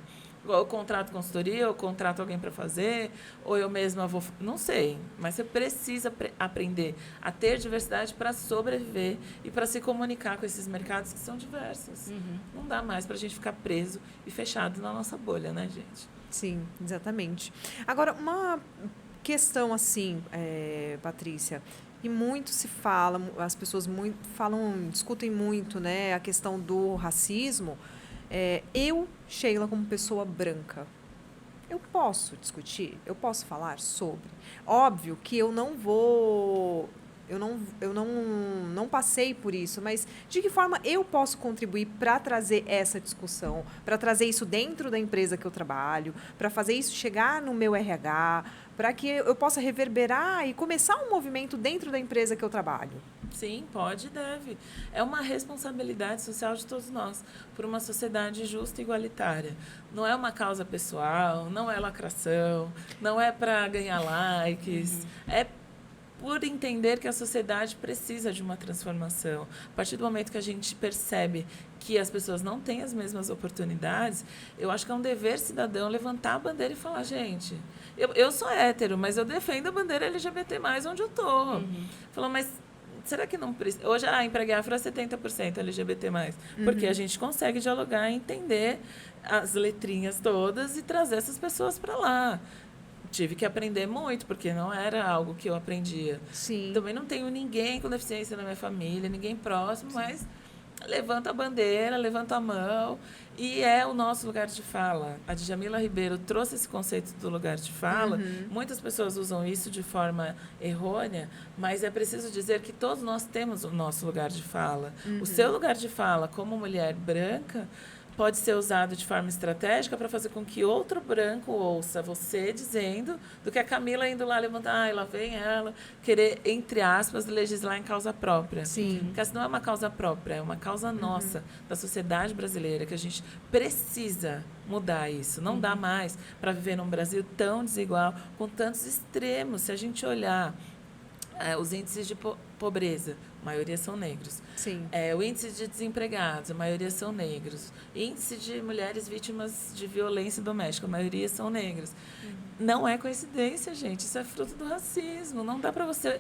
Eu contrato consultoria, eu contrato alguém para fazer, ou eu mesma vou... Não sei, mas você precisa aprender a ter diversidade para sobreviver e para se comunicar com esses mercados que são diversos. Não dá mais para a gente ficar preso e fechado na nossa bolha, né, gente? Sim, exatamente. Agora, uma questão assim, Patrícia, e muito se fala, as pessoas muito falam, discutem muito, né, a questão do racismo. Eu, Sheila, como pessoa branca, eu posso discutir, eu posso falar sobre. Óbvio que eu não vou, eu não passei por isso, mas de que forma eu posso contribuir para trazer essa discussão, para trazer isso dentro da empresa que eu trabalho, para fazer isso chegar no meu RH, para que eu possa reverberar e começar um movimento dentro da empresa que eu trabalho? Sim, pode e deve. É uma responsabilidade social de todos nós por uma sociedade justa e igualitária. Não é uma causa pessoal, não é lacração, não é para ganhar likes, é por entender que a sociedade precisa de uma transformação. A partir do momento que a gente percebe que as pessoas não têm as mesmas oportunidades, eu acho que é um dever cidadão levantar a bandeira e falar, gente, eu sou hétero, mas eu defendo a bandeira LGBT+, onde eu estou. Falou, mas será que não precisa? Hoje a Empregue Afro é 70% LGBT+, porque a gente consegue dialogar e entender as letrinhas todas e trazer essas pessoas para lá. Tive que aprender muito, porque não era algo que eu aprendia. Sim. Também não tenho ninguém com deficiência na minha família, ninguém próximo, mas levanta a bandeira, levanta a mão, e é o nosso lugar de fala. A Djamila Ribeiro trouxe esse conceito do lugar de fala. Muitas pessoas usam isso de forma errônea, mas é preciso dizer que todos nós temos o nosso lugar de fala. O seu lugar de fala, como mulher branca, pode ser usado de forma estratégica para fazer com que outro branco ouça você dizendo do que a Camila indo lá levantar, lá vem ela, querer, entre aspas, legislar em causa própria. Sim. Porque essa não é uma causa própria, é uma causa nossa, da sociedade brasileira, que a gente precisa mudar isso. Não dá mais para viver num Brasil tão desigual, com tantos extremos. Se a gente olhar os índices de pobreza, a maioria são negros. Sim. O índice de desempregados, a maioria são negros. Índice de mulheres vítimas de violência doméstica, a maioria são negras. Não é coincidência, gente. Isso é fruto do racismo. Não dá para você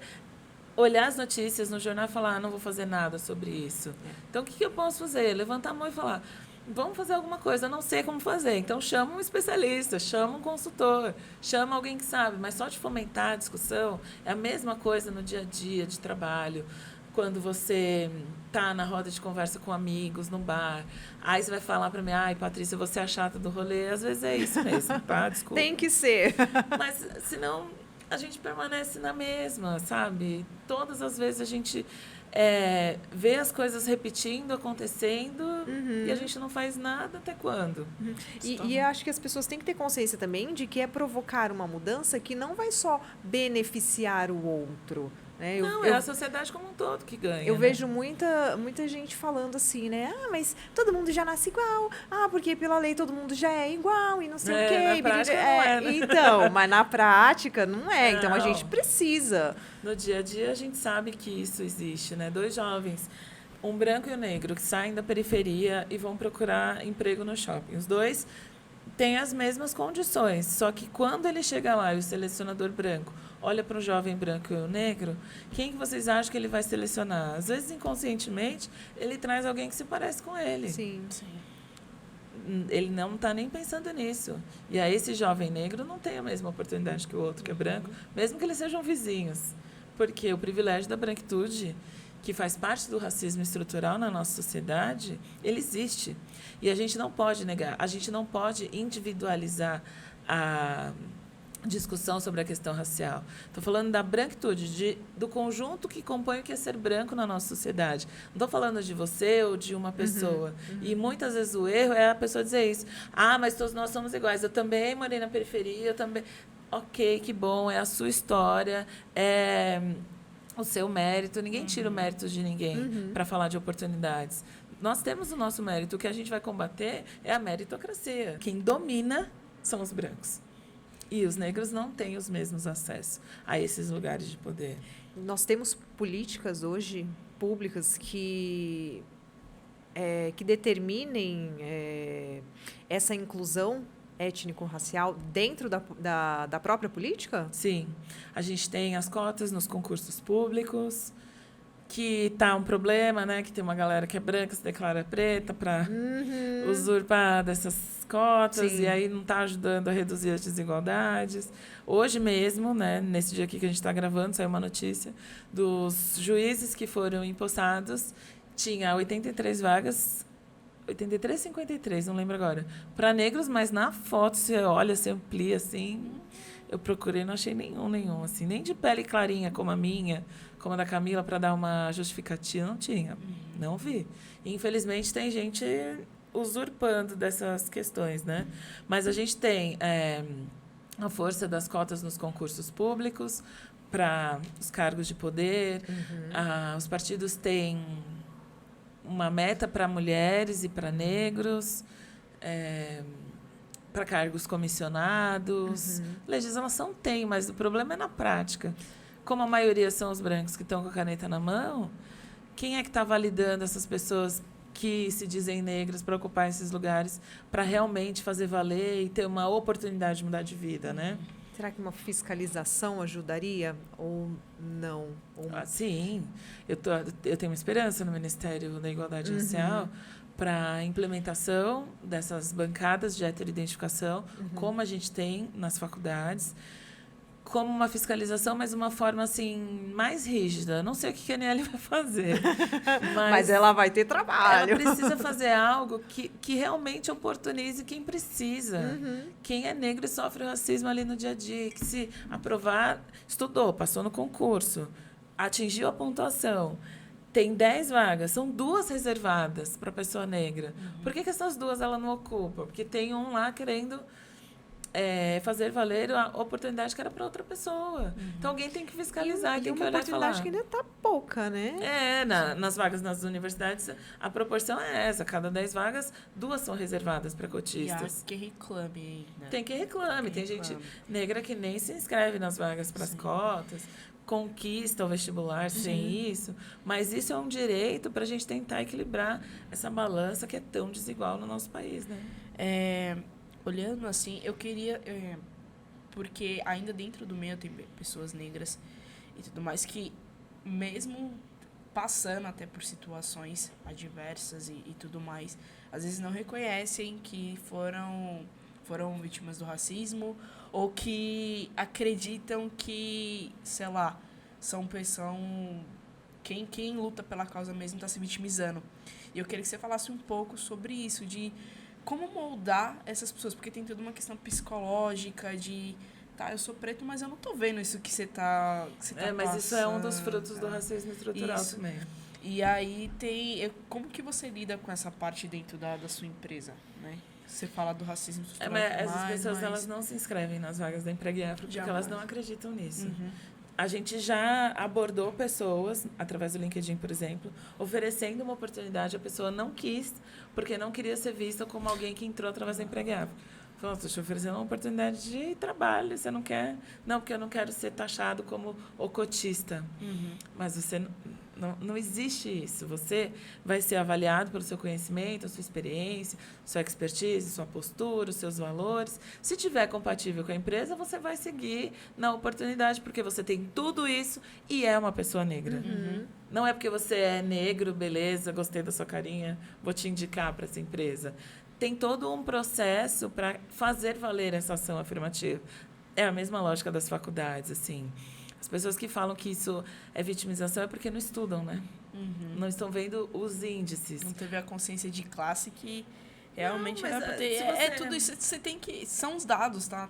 olhar as notícias no jornal e falar, não vou fazer nada sobre isso. Então, o que eu posso fazer? Levantar a mão e falar, vamos fazer alguma coisa, eu não sei como fazer. Então, chama um especialista, chama um consultor, chama alguém que sabe. Mas só de fomentar a discussão é a mesma coisa no dia a dia de trabalho. Quando você está na roda de conversa com amigos, no bar, aí você vai falar para mim, ai, Patrícia, você é a chata do rolê. Às vezes é isso mesmo, tá? Desculpa. Tem que ser. Mas, senão, a gente permanece na mesma, sabe? Todas as vezes a gente vê as coisas repetindo, acontecendo, e a gente não faz nada até quando? E eu acho que as pessoas têm que ter consciência também de que é provocar uma mudança que não vai só beneficiar o outro, né? Não, é a sociedade como um todo que ganha. Eu né? vejo muita gente falando assim, né? Ah, mas todo mundo já nasce igual. Ah, porque pela lei todo mundo já é igual e não sei o quê. Na prática não é, né? Então, mas na prática não é. Então a Não. gente precisa. No dia a dia a gente sabe que isso existe, né? 2 jovens, um branco e um negro, que saem da periferia e vão procurar emprego no shopping. Os dois têm as mesmas condições, só que quando ele chega lá e o selecionador branco olha para um jovem branco e um negro, quem que vocês acham que ele vai selecionar? Às vezes, inconscientemente, ele traz alguém que se parece com ele. Sim. Ele não está nem pensando nisso. E aí esse jovem negro não tem a mesma oportunidade que o outro, que é branco, mesmo que eles sejam vizinhos. Porque o privilégio da branquitude, que faz parte do racismo estrutural na nossa sociedade, ele existe. E a gente não pode negar, a gente não pode individualizar a discussão sobre a questão racial. Estou falando da branquitude, do conjunto que compõe o que é ser branco na nossa sociedade. Não estou falando de você ou de uma pessoa. E muitas vezes o erro é a pessoa dizer isso. Ah, mas todos nós somos iguais. Eu também morei na periferia, eu também... Ok, que bom, é a sua história, é o seu mérito. Ninguém tira o mérito de ninguém para falar de oportunidades. Nós temos o nosso mérito. O que a gente vai combater é a meritocracia. Quem domina são os brancos. E os negros não têm os mesmos acessos a esses lugares de poder. Nós temos políticas hoje públicas que determinem essa inclusão étnico-racial dentro da própria política? Sim. A gente tem as cotas nos concursos públicos, que está um problema, né? Que tem uma galera que é branca, se declara preta para usurpar dessas cotas. Sim. E aí não está ajudando a reduzir as desigualdades. Hoje mesmo, né, nesse dia aqui que a gente está gravando, saiu uma notícia dos juízes que foram empossados. Tinha 83 vagas, 83, 53, não lembro agora, para negros, mas na foto você olha, você amplia assim. Eu procurei, não achei nenhum, assim, nem de pele clarinha como a minha, como a da Camila, para dar uma justificativa, não tinha. Não vi. E, infelizmente, tem gente usurpando dessas questões, né? Mas a gente tem a força das cotas nos concursos públicos para os cargos de poder. Os partidos têm uma meta para mulheres e para negros, para cargos comissionados. Legislação tem, mas o problema é na prática. Como a maioria são os brancos que estão com a caneta na mão, quem é que está validando essas pessoas que se dizem negras para ocupar esses lugares, para realmente fazer valer e ter uma oportunidade de mudar de vida, né? Será que uma fiscalização ajudaria ou não? Sim. Eu tenho uma esperança no Ministério da Igualdade Racial para a implementação dessas bancadas de heteroidentificação, como a gente tem nas faculdades, como uma fiscalização, mas uma forma assim mais rígida. Não sei o que a ANEEL vai fazer. Mas ela vai ter trabalho. Ela precisa fazer algo que realmente oportunize quem precisa. Quem é negro e sofre racismo ali no dia a dia, que se aprovar, estudou, passou no concurso, atingiu a pontuação, tem 10 vagas, são 2 reservadas para a pessoa negra. Por que essas 2 ela não ocupa? Porque tem um lá querendo fazer valer a oportunidade que era para outra pessoa. Então, alguém tem que fiscalizar, tem que olhar e falar. Uma oportunidade que ainda está pouca, né? Nas vagas nas universidades, a proporção é essa. Cada 10 vagas, 2 são reservadas para cotistas. E que reclame, né? Tem que reclame. Tem gente negra que nem se inscreve nas vagas para as cotas, conquista o vestibular sem isso. Mas isso é um direito para a gente tentar equilibrar essa balança que é tão desigual no nosso país, né? Olhando assim, eu queria... porque ainda dentro do meio tem pessoas negras e tudo mais que, mesmo passando até por situações adversas e tudo mais, às vezes não reconhecem que foram vítimas do racismo ou que acreditam que, sei lá, quem luta pela causa mesmo está se vitimizando. E eu queria que você falasse um pouco sobre isso, de como moldar essas pessoas, porque tem toda uma questão psicológica de, eu sou preto, mas eu não tô vendo isso que você tá mas passando, isso é um dos frutos do racismo estrutural também. E aí como que você lida com essa parte dentro da sua empresa, né? Você fala do racismo estrutural. Mas essas pessoas elas não se inscrevem nas vagas da Empregue Afro porque elas não acreditam nisso. a gente já abordou pessoas, através do LinkedIn, por exemplo, oferecendo uma oportunidade, a pessoa não quis, porque não queria ser vista como alguém que entrou através da Empregável. Falou, estou te oferecendo uma oportunidade de trabalho, você não quer? Não, porque eu não quero ser taxado como o cotista. Mas você não existe isso. Você vai ser avaliado pelo seu conhecimento, a sua experiência, sua expertise, sua postura, os seus valores. Se tiver compatível com a empresa, você vai seguir na oportunidade, porque você tem tudo isso e é uma pessoa negra. Não é porque você é negro, beleza, gostei da sua carinha, vou te indicar para essa empresa. Tem todo um processo para fazer valer essa ação afirmativa. É a mesma lógica das faculdades, assim. As pessoas que falam que isso é vitimização é porque não estudam, né? Não estão vendo os índices. Não teve a consciência de classe que realmente Não, mas, era pra ter. se É você- tudo isso, você tem que. São os dados, tá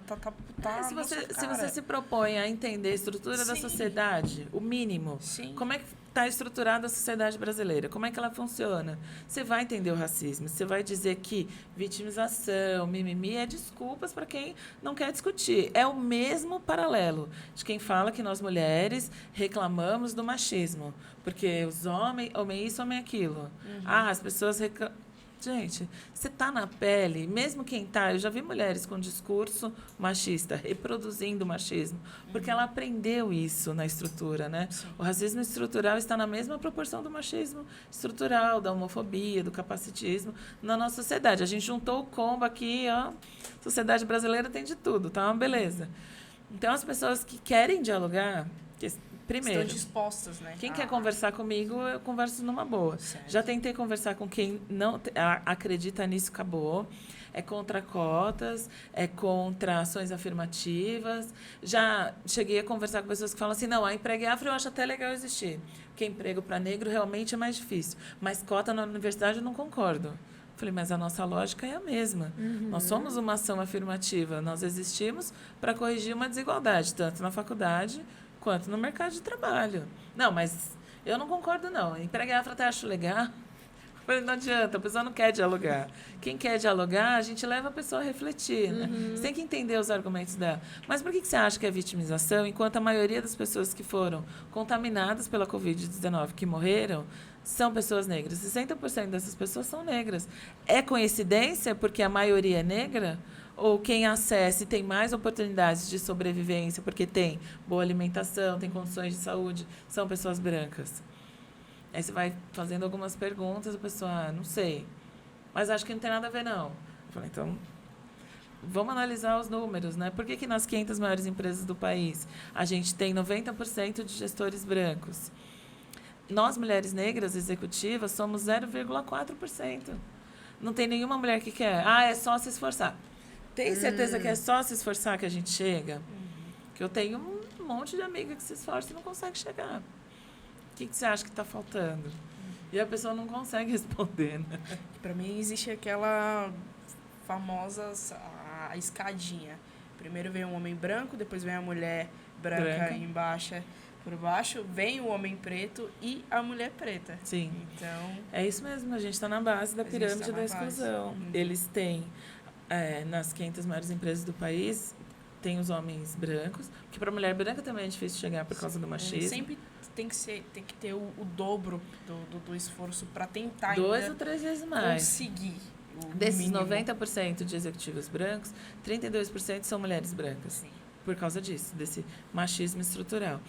Se na sua você cara. se propõe a entender a estrutura da Sim. sociedade, o mínimo, Sim. como é que está estruturada a sociedade brasileira? Como é que ela funciona? Você vai entender o racismo, você vai dizer que vitimização, mimimi é desculpas para quem não quer discutir. É o mesmo paralelo de quem fala que nós mulheres reclamamos do machismo, porque os homens, homem isso, homem aquilo. As pessoas reclamam. Gente, você está na pele, mesmo quem está... Eu já vi mulheres com discurso machista, reproduzindo o machismo, porque ela aprendeu isso na estrutura, né? O racismo estrutural está na mesma proporção do machismo estrutural, da homofobia, do capacitismo na nossa sociedade. A gente juntou o combo aqui, ó. A sociedade brasileira tem de tudo, tá uma beleza. Então, as pessoas que querem dialogar... Primeiro, Estão dispostas, né? quem quer conversar comigo, eu converso numa boa. Certo. Já tentei conversar com quem não acredita nisso, acabou. É contra cotas, é contra ações afirmativas. Já cheguei a conversar com pessoas que falam assim, não, a emprego afro eu acho até legal existir, porque emprego para negro realmente é mais difícil. Mas cota na universidade eu não concordo. Falei, mas a nossa lógica é a mesma. Nós somos uma ação afirmativa. Nós existimos para corrigir uma desigualdade, tanto na faculdade quanto no mercado de trabalho. Não, mas eu não concordo, não. Emprego afro até acho legal. Falei, não adianta, a pessoa não quer dialogar. Quem quer dialogar, a gente leva a pessoa a refletir. Né? Você tem que entender os argumentos dela. Mas por que você acha que é vitimização, enquanto a maioria das pessoas que foram contaminadas pela Covid-19, que morreram, são pessoas negras? 60% dessas pessoas são negras. É coincidência porque a maioria é negra? Ou quem acessa e tem mais oportunidades de sobrevivência porque tem boa alimentação, tem condições de saúde, são pessoas brancas? Aí você vai fazendo algumas perguntas, a pessoa, não sei, mas acho que não tem nada a ver, não. Eu falei, então, vamos analisar os números, né? Por que nas 500 maiores empresas do país a gente tem 90% de gestores brancos? Nós, mulheres negras executivas, somos 0,4%. Não tem nenhuma mulher que quer. É só se esforçar. Tem certeza que é só se esforçar que a gente chega? Que eu tenho um monte de amiga que se esforça e não consegue chegar. O que você acha que está faltando? E a pessoa não consegue responder, né? Pra mim existe aquela famosa a escadinha. Primeiro vem um homem branco, depois vem a mulher branca embaixo. Por baixo vem o homem preto e a mulher preta. Sim. Então, é isso mesmo, a gente está na base da pirâmide da exclusão. Eles têm, nas 500 maiores empresas do país, tem os homens brancos, porque para a mulher branca também é difícil chegar por causa do machismo. sempre tem que ter o dobro do esforço para tentar 2 ainda ou 3 vezes mais. conseguir. Desses mínimo. 90% de executivos brancos, 32% são mulheres brancas. Sim. Por causa disso, desse machismo estrutural.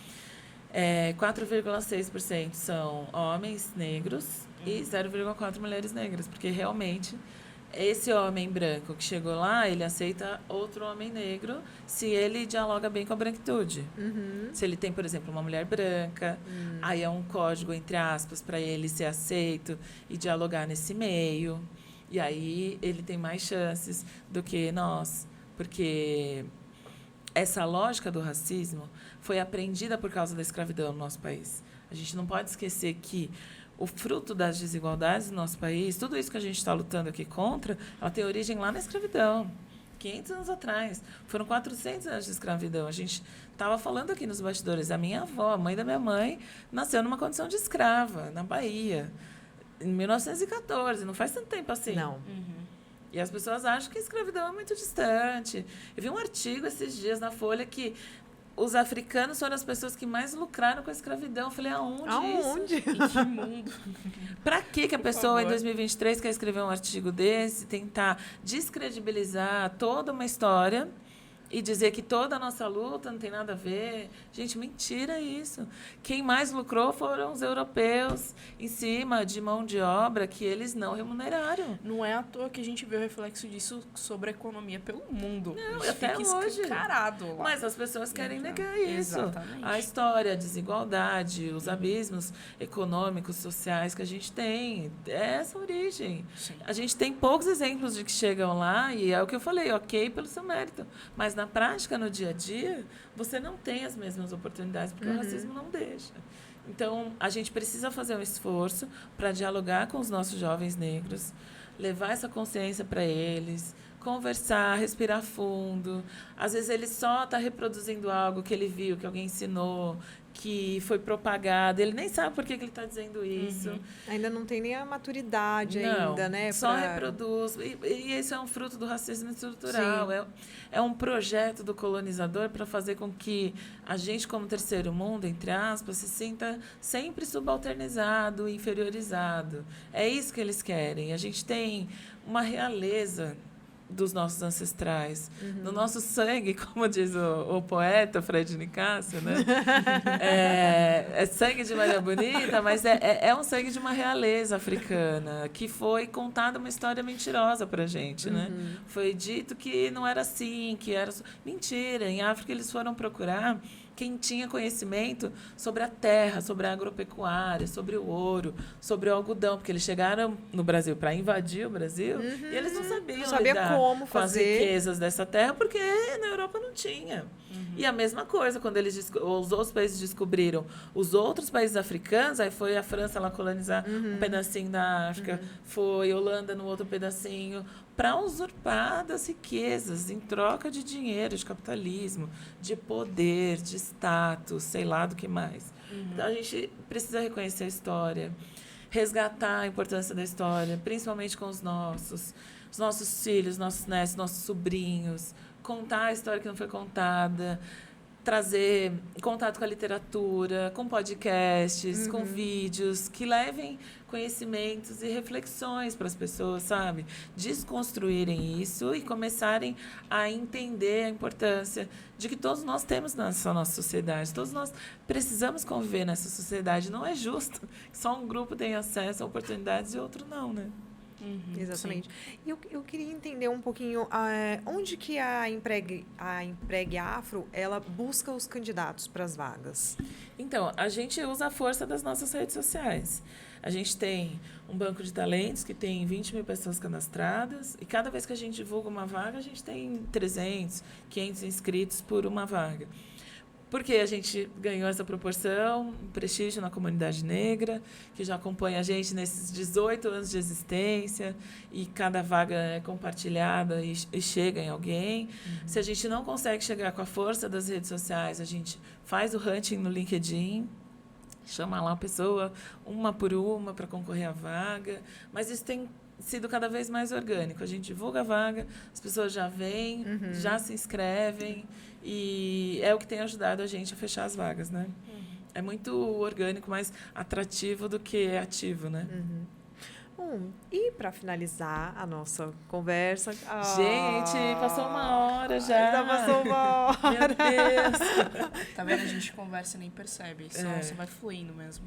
4,6% são homens negros e 0,4% mulheres negras, porque realmente esse homem branco que chegou lá, ele aceita outro homem negro se ele dialoga bem com a branquitude. Se ele tem, por exemplo, uma mulher branca, aí é um código, entre aspas, para ele ser aceito e dialogar nesse meio. E aí ele tem mais chances do que nós, porque essa lógica do racismo foi aprendida por causa da escravidão no nosso país. A gente não pode esquecer que o fruto das desigualdades no nosso país, tudo isso que a gente está lutando aqui contra, ela tem origem lá na escravidão. 500 anos atrás. Foram 400 anos de escravidão. A gente estava falando aqui nos bastidores. A minha avó, a mãe da minha mãe, nasceu numa condição de escrava, na Bahia, em 1914. Não faz tanto tempo assim. Não. E as pessoas acham que a escravidão é muito distante. Eu vi um artigo esses dias na Folha que os africanos foram as pessoas que mais lucraram com a escravidão. Eu falei, aonde isso? Em que mundo? Pra que a Por pessoa, em favor. 2023, quer escrever um artigo desse, tentar descredibilizar toda uma história e dizer que toda a nossa luta não tem nada a ver? Gente, mentira isso. Quem mais lucrou foram os europeus em cima de mão de obra que eles não remuneraram. Não é à toa que a gente vê o reflexo disso sobre a economia pelo mundo. Não, Isso até fica hoje. escancarado lá. Mas as pessoas querem Então, negar isso. exatamente. A história, a desigualdade, os abismos econômicos, sociais que a gente tem. É essa a origem. Sim. A gente tem poucos exemplos de que chegam lá e é o que eu falei, ok pelo seu mérito. Mas na prática, no dia a dia, você não tem as mesmas oportunidades, porque o racismo não deixa. Então, a gente precisa fazer um esforço para dialogar com os nossos jovens negros, levar essa consciência para eles, conversar, respirar fundo. Às vezes ele só está reproduzindo algo que ele viu, que alguém ensinou, que foi propagado. Ele nem sabe por que ele está dizendo isso. Ainda não tem nem a maturidade Não, ainda, né? só pra- reproduz. E isso é um fruto do racismo estrutural. É um projeto do colonizador para fazer com que a gente, como terceiro mundo, entre aspas, se sinta sempre subalternizado, inferiorizado. É isso que eles querem. A gente tem uma realeza dos nossos ancestrais. No nosso sangue, como diz o poeta Fred Nicásio, né? É sangue de Maria Bonita, mas é um sangue de uma realeza africana, que foi contada uma história mentirosa pra gente, né? Foi dito que não era assim, que era... Mentira, em África eles foram procurar quem tinha conhecimento sobre a terra, sobre a agropecuária, sobre o ouro, sobre o algodão, porque eles chegaram no Brasil para invadir o Brasil e eles não sabiam Não sabia lidar como com as fazer. riquezas dessa terra, porque na Europa não tinha. E a mesma coisa, quando os outros países descobriram os outros países africanos, aí foi a França lá colonizar um pedacinho da África, foi Holanda no outro pedacinho, para usurpar das riquezas em troca de dinheiro, de capitalismo, de poder, de status, sei lá do que mais. Então a gente precisa reconhecer a história, resgatar a importância da história, principalmente com os nossos filhos, nossos netos, nossos sobrinhos, contar a história que não foi contada, trazer contato com a literatura, com podcasts, com vídeos que levem conhecimentos e reflexões para as pessoas, sabe? Desconstruírem isso e começarem a entender a importância de que todos nós temos nessa nossa sociedade. Todos nós precisamos conviver nessa sociedade. Não é justo que só um grupo tenha acesso a oportunidades e outro não, né? Exatamente. E eu queria entender um pouquinho onde que a Empregue Afro ela busca os candidatos para as vagas. Então, a gente usa a força das nossas redes sociais. A gente tem um banco de talentos que tem 20 mil pessoas cadastradas e cada vez que a gente divulga uma vaga, a gente tem 300, 500 inscritos por uma vaga. Porque a gente ganhou essa proporção, um prestígio na comunidade negra, que já acompanha a gente nesses 18 anos de existência, e cada vaga é compartilhada e chega em alguém. Se a gente não consegue chegar com a força das redes sociais, a gente faz o hunting no LinkedIn, chama lá a pessoa, uma por uma, para concorrer à vaga. Mas isso tem sido cada vez mais orgânico. A gente divulga a vaga, as pessoas já vêm, já se inscrevem, e é o que tem ajudado a gente a fechar as vagas, né? É muito orgânico, mais atrativo do que ativo, né? Bom, e para finalizar a nossa conversa... Gente, passou uma hora já. Já passou uma hora. Meu Deus! Tá vendo? A gente conversa e nem percebe. Só vai fluindo mesmo.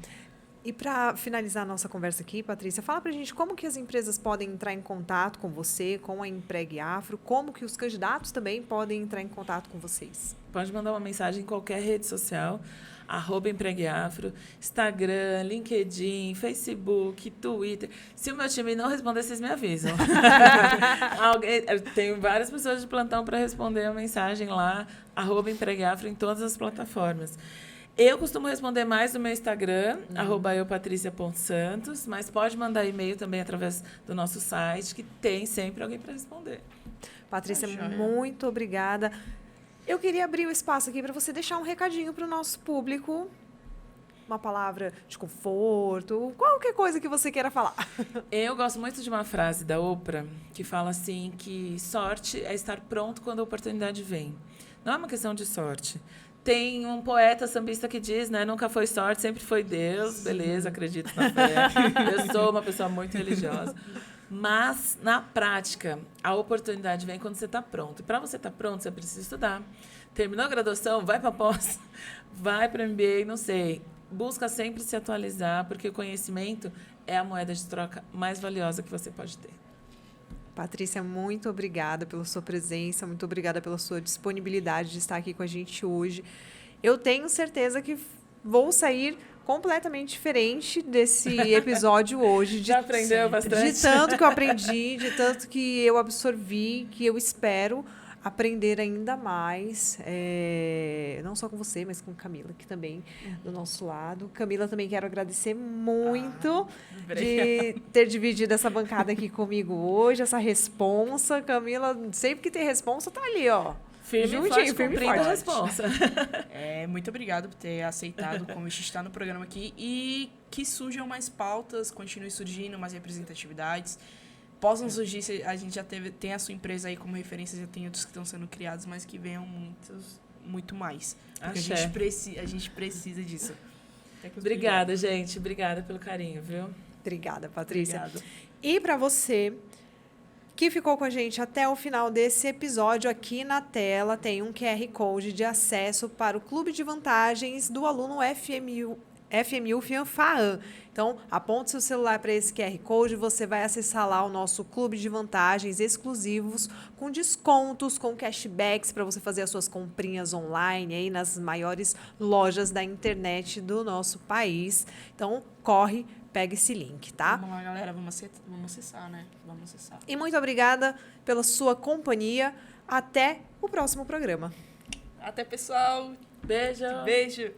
E para finalizar a nossa conversa aqui, Patrícia, fala para a gente como que as empresas podem entrar em contato com você, com a Empregue Afro, como que os candidatos também podem entrar em contato com vocês. Pode mandar uma mensagem em qualquer rede social, @empregueafro, Instagram, LinkedIn, Facebook, Twitter. Se o meu time não responder, vocês me avisam. Eu tenho várias pessoas de plantão para responder a mensagem lá, @empregueafro em todas as plataformas. Eu costumo responder mais no meu Instagram, @eupatricia.santos, mas pode mandar e-mail também através do nosso site, que tem sempre alguém para responder. Patrícia, Joia. muito obrigada. Eu queria abrir o espaço aqui para você deixar um recadinho para o nosso público. Uma palavra de conforto, qualquer coisa que você queira falar. Eu gosto muito de uma frase da Oprah, que fala assim, que sorte é estar pronto quando a oportunidade vem. Não é uma questão de sorte. Tem um poeta sambista que diz, né? Nunca foi sorte, sempre foi Deus. Beleza, acredito na fé. Eu sou uma pessoa muito religiosa. Mas, na prática, a oportunidade vem quando você está pronto. E para você estar pronto, você precisa estudar. Terminou a graduação, vai para a pós, vai para o MBA, não sei. Busca sempre se atualizar, porque o conhecimento é a moeda de troca mais valiosa que você pode ter. Patrícia, muito obrigada pela sua presença, muito obrigada pela sua disponibilidade de estar aqui com a gente hoje. Eu tenho certeza que vou sair completamente diferente desse episódio hoje. Já aprendeu bastante? De tanto que eu aprendi, de tanto que eu absorvi, que eu espero aprender ainda mais, não só com você, mas com Camila, que também do nosso lado. Camila, também quero agradecer muito de ter dividido essa bancada aqui comigo hoje, essa responsa. Camila, sempre que tem responsa, tá ali, ó. Firme e forte, cumprindo a responsa. Muito obrigado por ter aceitado o convite de estar no programa aqui e que surjam mais pautas, continue surgindo mais representatividades. Possam surgir, a gente já tem a sua empresa aí como referência, já tem outros que estão sendo criados, mas que venham muito mais. Porque a gente precisa disso. Obrigada, gente. Obrigada pelo carinho, viu? Obrigada, Patrícia. Obrigado. E para você que ficou com a gente até o final desse episódio, aqui na tela tem um QR Code de acesso para o Clube de Vantagens do aluno FMU FIANFAAN. Então, aponte seu celular para esse QR Code, você vai acessar lá o nosso clube de vantagens exclusivos, com descontos, com cashbacks para você fazer as suas comprinhas online aí nas maiores lojas da internet do nosso país. Então, corre, pega esse link, tá? Vamos lá, galera, vamos acessar, né? Vamos acessar. E muito obrigada pela sua companhia. Até o próximo programa. Até, pessoal. Beijo. Beijo.